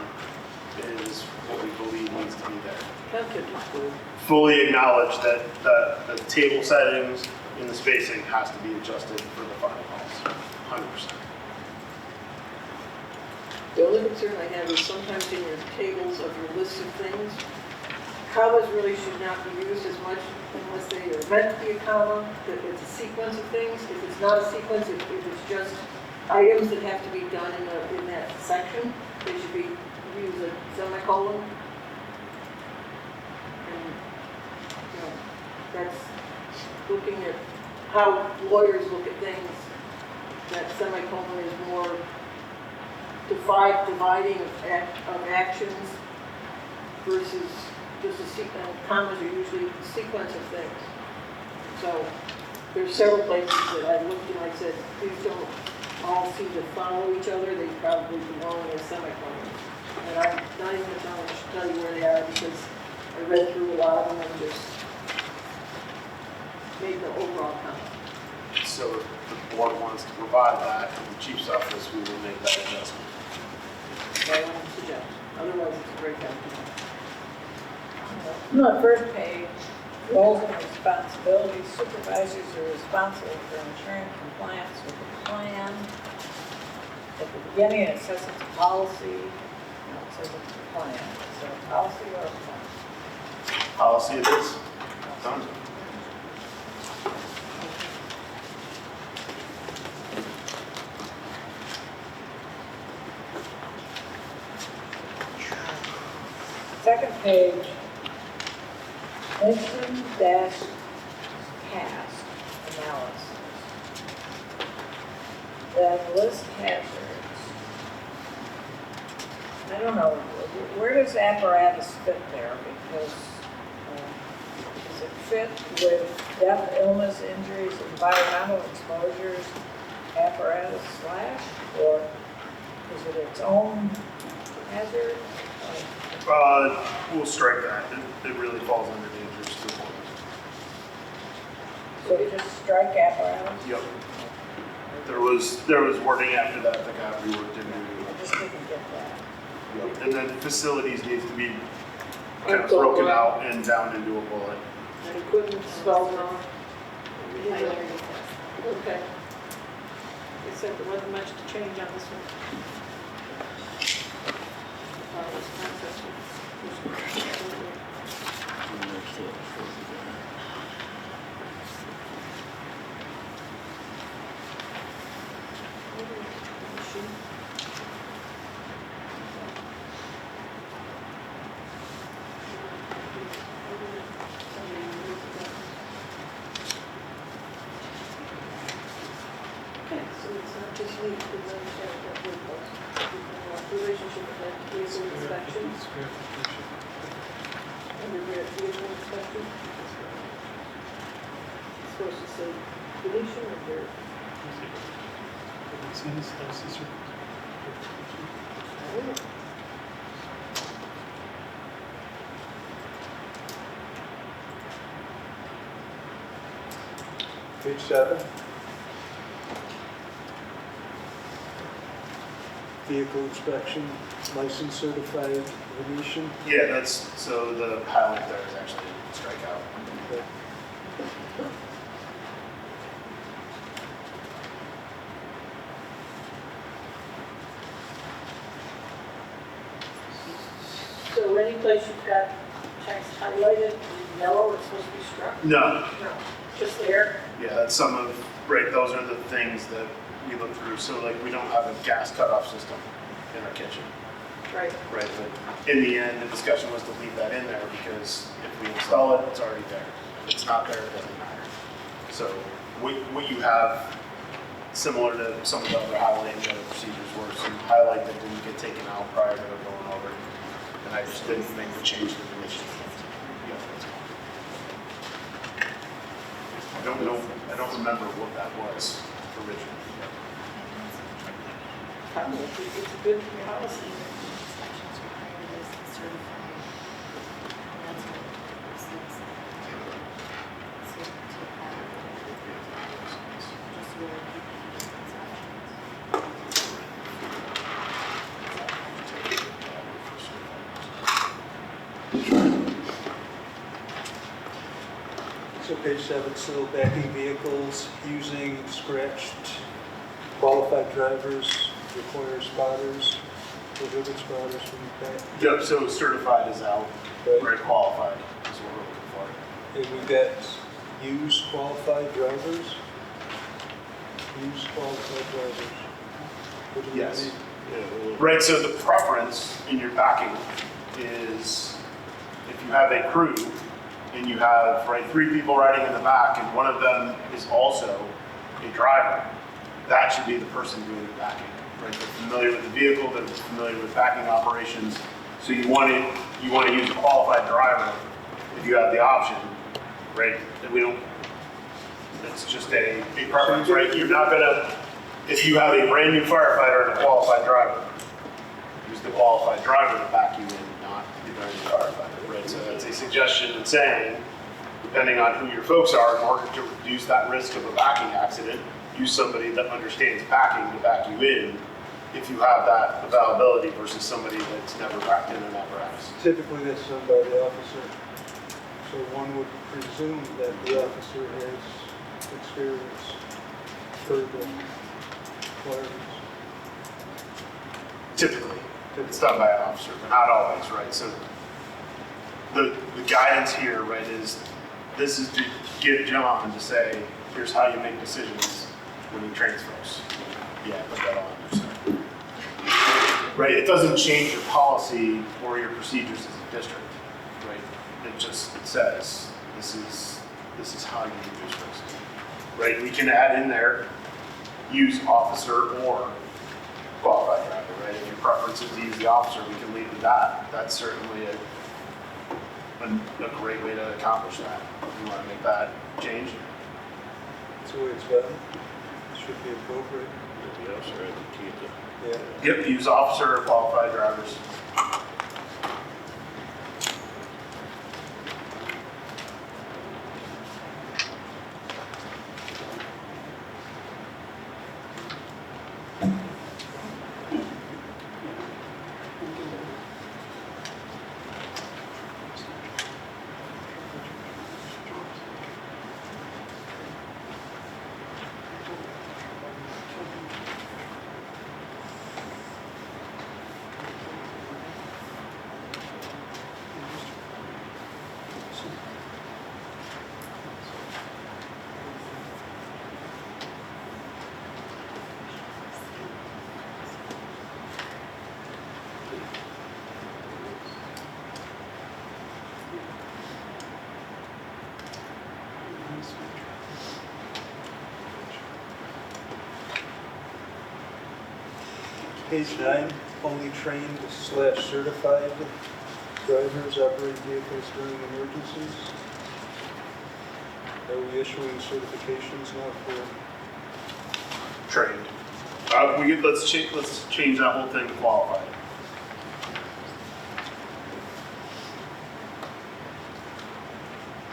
is what we believe needs to be there. Content is cool. Fully acknowledge that the table settings and the spacing has to be adjusted for the final policy, 100%. The only concern I have is sometimes in your tables of your list of things, commas really should not be used as much unless they are meant to be a comma, that it's a sequence of things. If it's not a sequence, if it's just items that have to be done in that section, they should be used a semicolon. And, you know, that's looking at how lawyers look at things. That semicolon is more dividing of actions versus just a sequence, commas are usually a sequence of things. So there's several places that I looked and I said, these don't all seem to follow each other, they probably belong in a semicolon. And I'm not even going to tell you where they are because I read through a lot of them and just made the overall comment. So if the board wants to provide that in the chief's office, we will make that adjustment. So I want to suggest, otherwise it's a great document. On the first page, roles and responsibilities, supervisors are responsible for ensuring compliance with the plan. At the beginning, it says it's a policy, now it says it's a plan. So a policy or a plan? Policy it is. Done. Second page, mission dash past analysis. Then list hazards. I don't know, where does apparatus fit there? Because does it fit with death, illness, injuries, environmental exposures, apparatus slash? Or is it its own hazard? We'll strike that. It really falls under dangerous to the board. So just strike apparatus? Yep. There was wording after that got reworked into. I just didn't get that. Yep. And then facilities needs to be kind of broken out and down into a bullet. And equipment spelled wrong. I already said. Okay. Except there wasn't much to change on this one. This concept was- Okay, so it's not just me, because I understand what we're relationship with that vehicle inspection, under vehicle inspection. It's supposed to say deletion or there. Page 7. Vehicle inspection, license certified, Venetian. Yeah, that's, so the highlight there is actually strikeout. Okay. So any place you've got text highlighted in yellow, it's supposed to be struck? No, No, just there? yeah, that's some of, right, those are the things that we look through. So like, we don't have a gas cutoff system in our kitchen, Right. right? But in the end, the discussion was to leave that in there because if we install it, it's already there. If it's not there, it doesn't matter. So what you have, similar to some of the other highlighting the other procedures, were some highlight that didn't get taken out prior to going over. And I just didn't make the change to the mission. I don't know, I don't remember what that was originally. Probably, it's a good policy. Inspections required is certified. And that's what it says. So to have, just really keep inspections. So page 7, still backing vehicles, using scratched qualified drivers, require spotters, prohibit spotters from back. Yep, so certified is out, Right. very qualified is what we're looking for. And we got used qualified drivers. Used qualified drivers. What do we Yes. need? Right, so the preference in your backing is if you have a crew and you have, right, 3 people riding in the back and one of them is also a driver, that should be the person doing the backing, right? They're familiar with the vehicle, they're familiar with backing operations. So you want it you want to use a qualified driver if you have the option, right? And we don't, it's just a preference, right? You're not gonna, if you have a brand new firefighter and a qualified driver, use the qualified driver to back you in, not the brand new firefighter, right? So it's a suggestion and saying, depending on who your folks are, in order to reduce that risk of a backing accident, use somebody that understands backing to back you in if you have that availability versus somebody that's never backed in an apparatus. Typically, that's done by the officer. So one would presume that the officer has experience for the requirements. Typically, it's done by an officer, but not always, right? So the guidance here, right, is this is to give John to say, here's how you make decisions when you train folks. Yeah, put that on there. So. Right, it doesn't change your policy or your procedures as a district, right? It just says this is how you reduce risk, right? We can add in there, use officer or qualified driver, right? If your preference is to use the officer, we can leave with that. That's certainly a great way to accomplish that. If you want to make that change. That's the way it's done. It should be appropriate. Yeah. Yep, use officer or qualified drivers. Page 9, only trained / certified drivers operate vehicles during emergencies. Are we issuing certifications now for? Trained. Let's change that whole thing to qualified.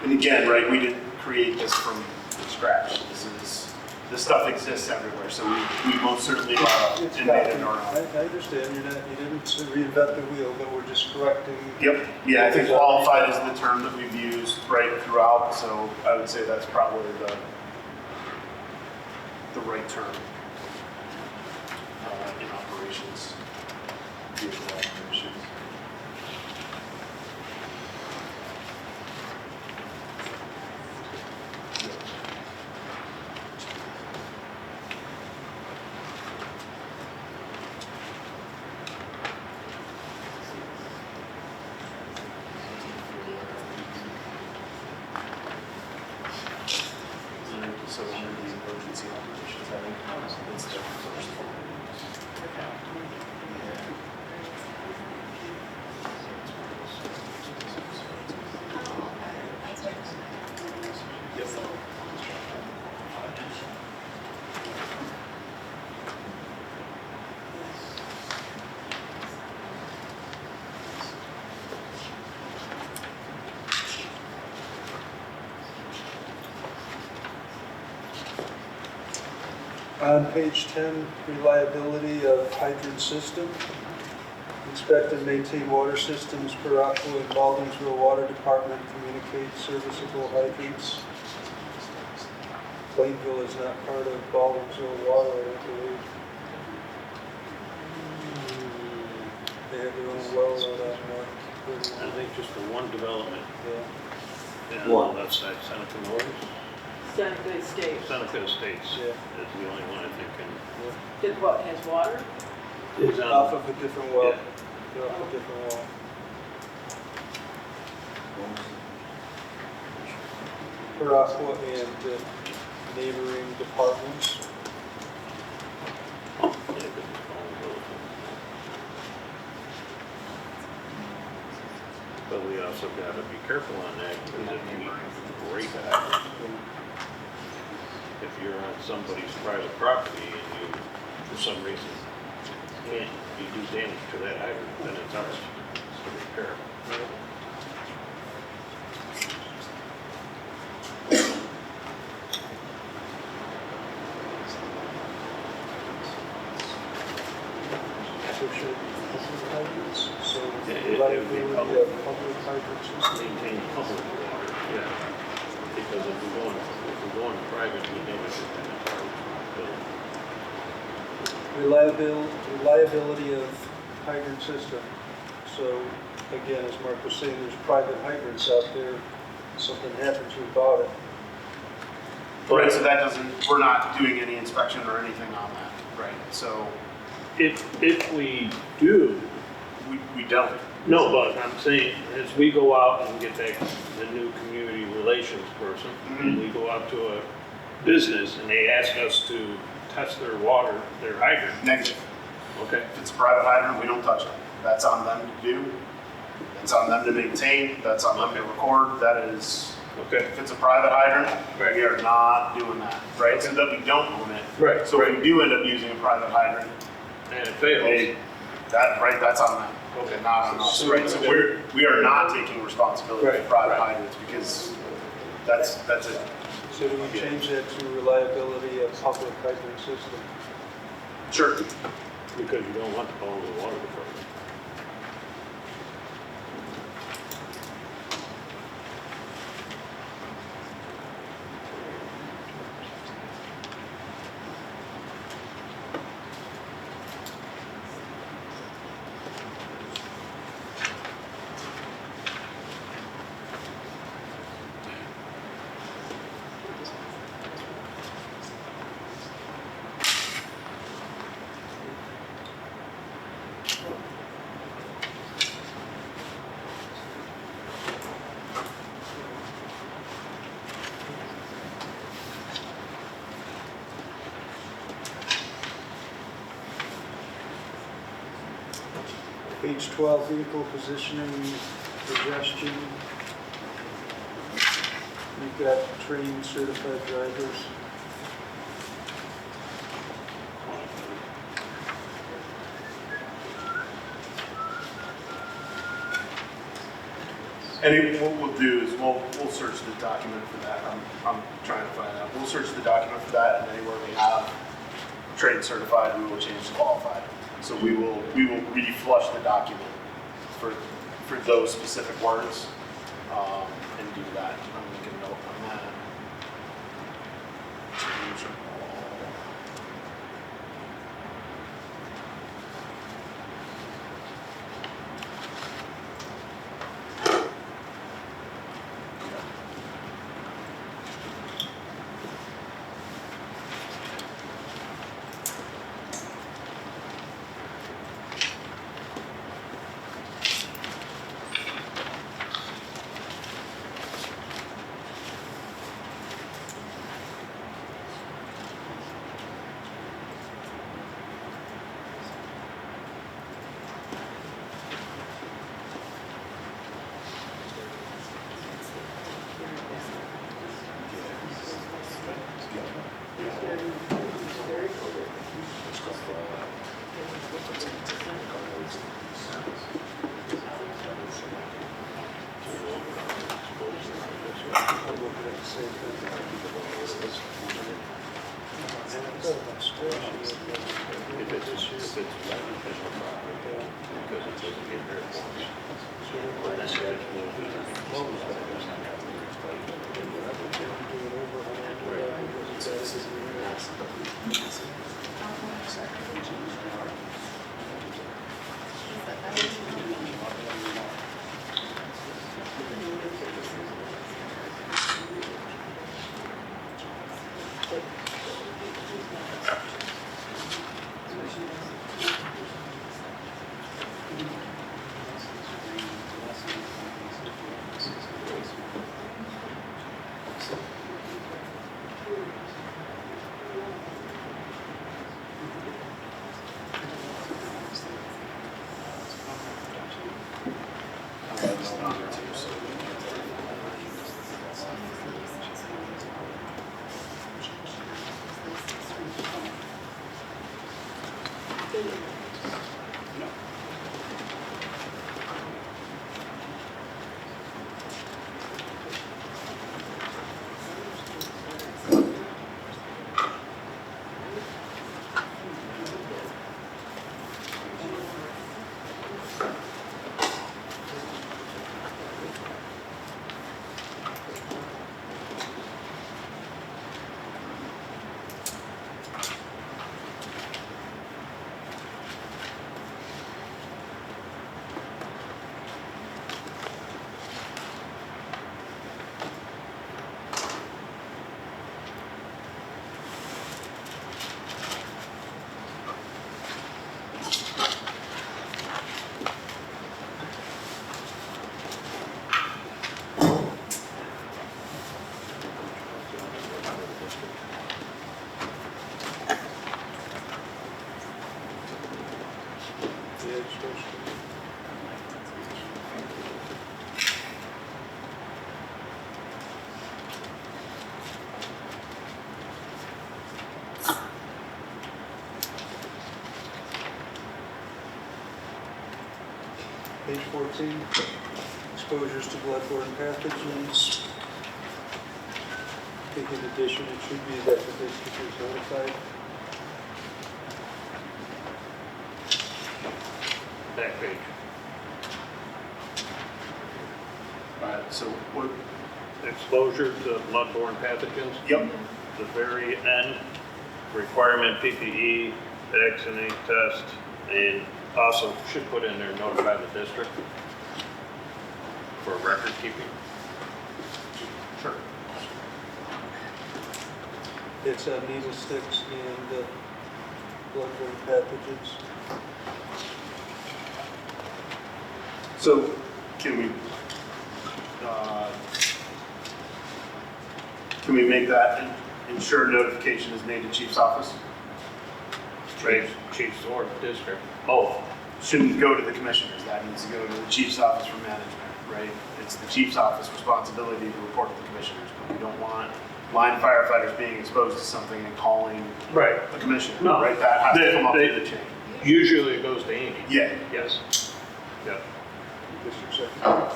And again, right, we didn't create this from scratch. This stuff exists everywhere, so we most certainly It's made it copied. our own. I understand you didn't reinvent the wheel, but we're just correcting. Yep. Yeah, I think qualified is the term that we've used right throughout, so I would say that's probably the right term in operations, vehicle operations. So under the emergency operations, I think it's the first one. On page 10, reliability of hydrant system. Inspect and maintain water systems per Aqua and Baldwinsville Water Department. Communicate serviceable hydrants. Plainville is not part of Baldwinsville Water, I don't believe. They have their own well out on North. I think just the one development, Yeah. and on that side, Seneca North, Seneca Estates. Seneca Estates Yeah. is the only one I think Did what, has water? is Off on. of a different well. Yeah. They're off a different well. Per Aqua and neighboring departments. Yeah, 'cause it's all those. also gotta be careful on that, because if you break that, if you're on somebody's private property and you, for some reason, can't, you do damage to that hydrant, then it's ours to repair. So should public hydrants, so It would be liability public. of public hydrants. Maintain public water, yeah. Because if we're going private, we damage it, then it's our bill. Reliability of hydrant system. So again, as Mark was saying, there's private hydrants out there. Something happens, we bought it. Right, so that doesn't, we're not doing any inspection or anything on that, right? So If we do, we don't. no, but I'm saying, as we go out and get that, the new community relations person, and we go out to a business and they ask us to test their water, their hydrant, Negative. okay? If it's a private hydrant, we don't touch it. That's on them to do. It's on them to maintain. That's on them to record. That is, Okay. if it's a private hydrant, Right. we are not doing that, right? So that we don't own it. Right, So if right. we do end up using a private hydrant, And it fails. they, that's on them. Okay, not on us, right? So we are not taking responsibility for Right, private right. hydrants because that's it. So do we change that to reliability of public hydrant system? Sure. Because you don't want to call the water department. Page 12, vehicle positioning, congestion. You've got trained certified drivers. And what we'll do is we'll search the document for that. I'm trying to find out. We'll search the document for that, and anywhere we have trade certified, we will change to qualified. So we will reflush the document for those specific words, and do that. I'm making a note on that. I'm looking at the same thing. If it's right official property, because it doesn't get very much. Unless it's Yeah, it's supposed to. Page 14, exposures to bloodborne pathogens. I think in addition, it should be that the district is notified. Back page. Alright, so what, Exposure to bloodborne pathogens. yep, The very end, requirement PPE, vaccine test, and also should put in there notify the district for record keeping. sure. It's needle sticks and bloodborne pathogens. So can we make that ensure notification is made to chief's office? Chiefs or district, both. Shouldn't go to the commissioners, that needs to go to the chief's office for management, right? It's the chief's office responsibility to report to the commissioners, but we don't want line firefighters being exposed to something and calling Right. the commissioner, No. right? That has to come up They- through the chain. Usually it goes to Amy. Yeah, Yes. Yep. District Secretary.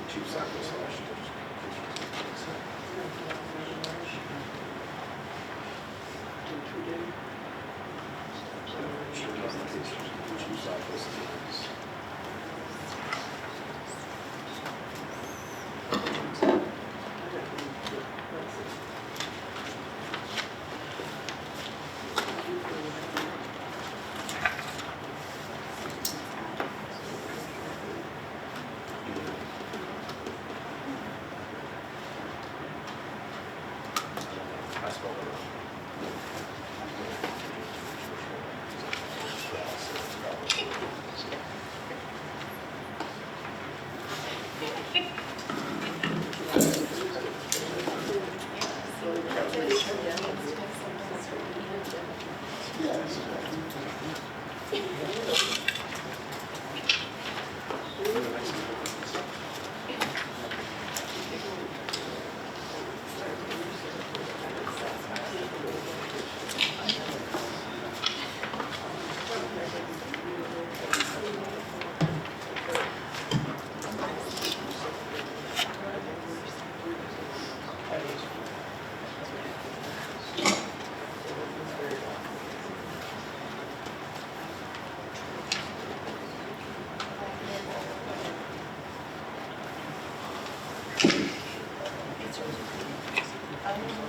chief's office. Chief's office is. I spelled it wrong.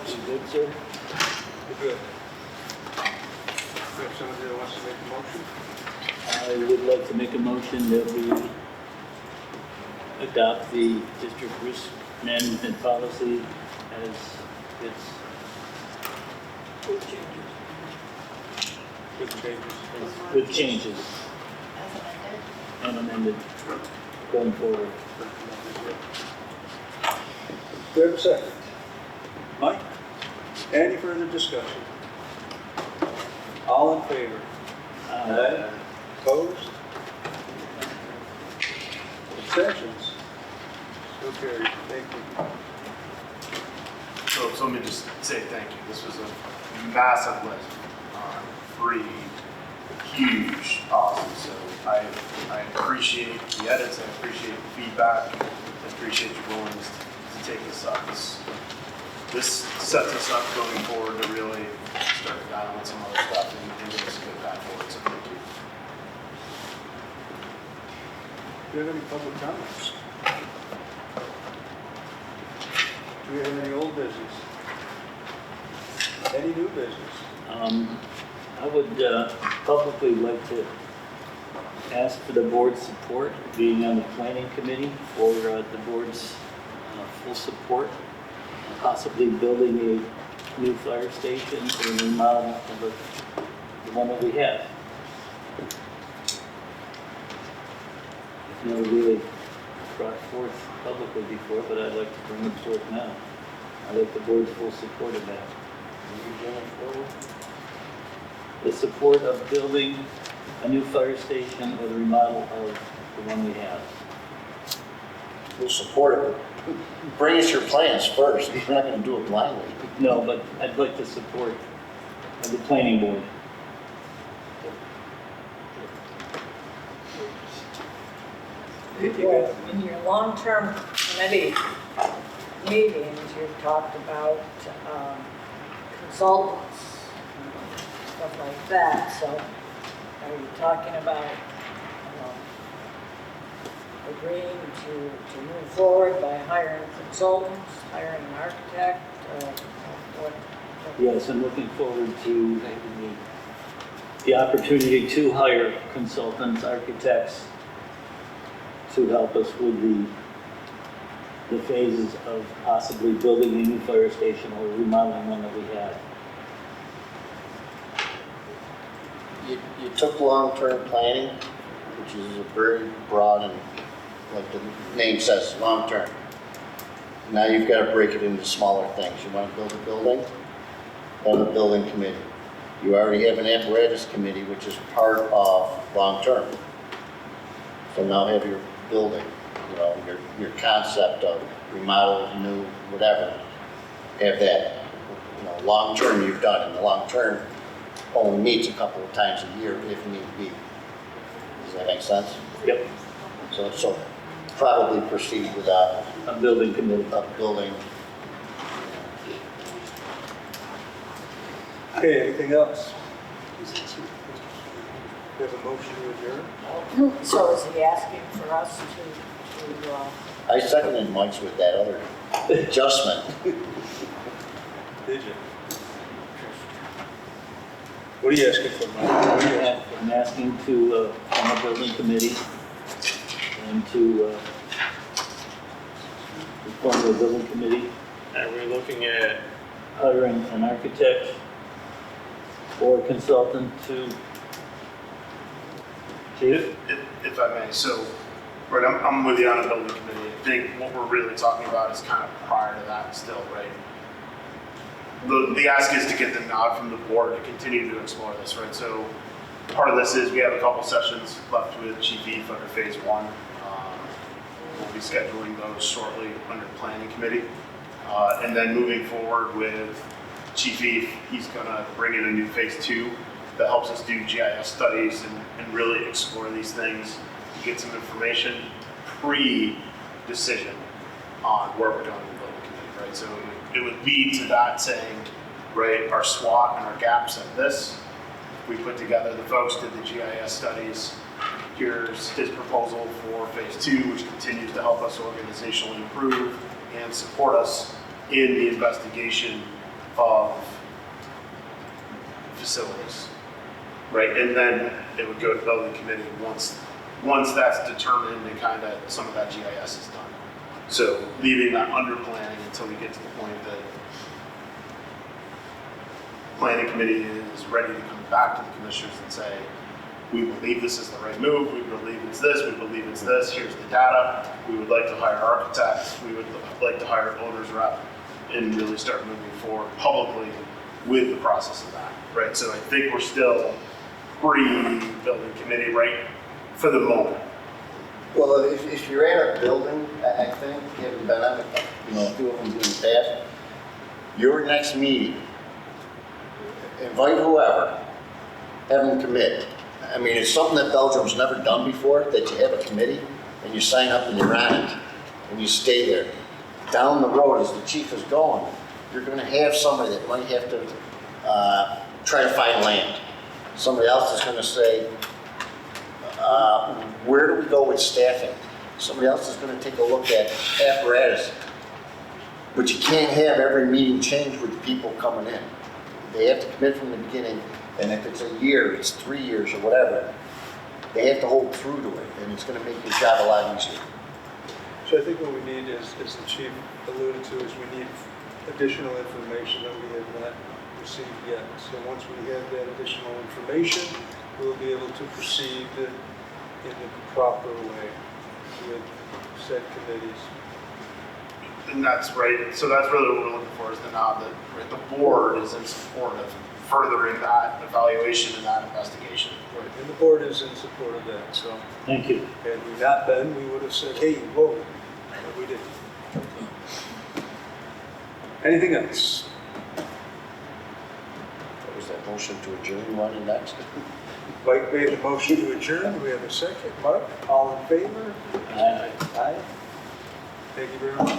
You good, sir? You're good. We have somebody that wants to make a motion? I would like to make a motion that we adopt the district risk management policy as it's, With changes. with changes and amended going forward. Do we have a second? Mike? Any further discussion? All in favor? Uh, Opposed? Abstentions? So carried. Thank you. So let me just say thank you. This was a massive list on 3 huge policies. So I appreciate the edits, I appreciate the feedback, I appreciate your willingness to take this up. This sets us up going forward to really start dialing on some other stuff and give us a good path forward. So thank you. Do you have any public comments? Do we have any old business? Any new business? I would publicly like to ask for the board's support, being on the planning committee, for the board's full support, possibly building a new fire station or a remodel of the one that we have. It's never really brought forth publicly before, but I'd like to bring it forth now. I'd like the board's full support of that. The support of building a new fire station or the remodel of the one we have. We'll support it. Bring us your plans first. We're not gonna do it blindly. No, but I'd like the support of the planning board. Well, in your long-term committee meetings, you've talked about consultants, stuff like that, so are you talking about agreeing to move forward by hiring consultants, hiring an architect, what? Yes, I'm looking forward to the opportunity to hire consultants, architects, to help us with the phases of possibly building a new fire station or remodeling one that we have. You took long-term planning, which is a very broad and, like the name says, long-term. Now you've got to break it into smaller things. You want to build a building, have a building committee. You already have an apparatus committee, which is part of long-term. So now have your building, your concept of remodel, new, whatever. Have that, long-term you've done, and the long-term only meets a couple of times a year if need be. Does that make sense? Yep. So probably proceed with a building committee. Building. Okay, anything else? We have a motion to adjourn? So is he asking for us to I seconded Mike's with that other adjustment. Did you? What are you asking for, Mike? I'm asking to form a building committee and to form a building committee, And we're looking at, hiring an architect or consultant to. Chief? If I may, so, right, I'm with you on the building committee. I think what we're really talking about is kind of prior to that still, right? The ask is to get the nod from the board to continue to explore this, right? So part of this is we have a couple sessions left with Chief Eve under phase 1. We'll be scheduling those shortly under planning committee. And then moving forward with Chief Eve, he's gonna bring in a new phase 2 that helps us do GIS studies and really explore these things, get some information pre-decision on where we're going in the building committee, right? So it would lead to that saying, right, our SWOT and our gaps at this. We put together, the folks did the GIS studies. Here's his proposal for phase 2, which continues to help us organizationally improve and support us in the investigation of facilities, right? And then it would go to building committee once that's determined and kind of some of that GIS is done. So leaving that under planning until we get to the point that planning committee is ready to come back to the commissioners and say, we believe this is the right move, we believe it's this, we believe it's this, here's the data, we would like to hire architects, we would like to hire owner's rep, and really start moving forward publicly with the process of that, right? So I think we're still pre-building committee right for the moment. Well, if you're at a building, I think, having been on, a few of them in the past, your next meeting, invite whoever, have them commit. I mean, it's something that Belgium's never done before, that you have a committee and you sign up and you're on it and you stay there. Down the road, as the chief is going, you're gonna have somebody that might have to try to find land. Somebody else is gonna say, where do we go with staffing? Somebody else is gonna take a look at apparatus. But you can't have every meeting change with people coming in. They have to commit from the beginning, and if it's a year, it's 3 years or whatever, they have to hold through to it, and it's gonna make your job a lot easier. So I think what we need is, as the chief alluded to, is we need additional information that we have not received yet. So once we have that additional information, we'll be able to proceed in the proper way with said committees. And that's right, so that's really what we're looking for, is the nod that right, the board is in support of furthering that evaluation and that investigation. Right, and the board is in support of that, so Thank you. had we not been, we would have said, hey, whoa, but we didn't. Anything else? What was that motion to adjourn, running next? Mike made the motion to adjourn, do we have a second? Mark, all in favor? Aye. Aye. Thank you very much.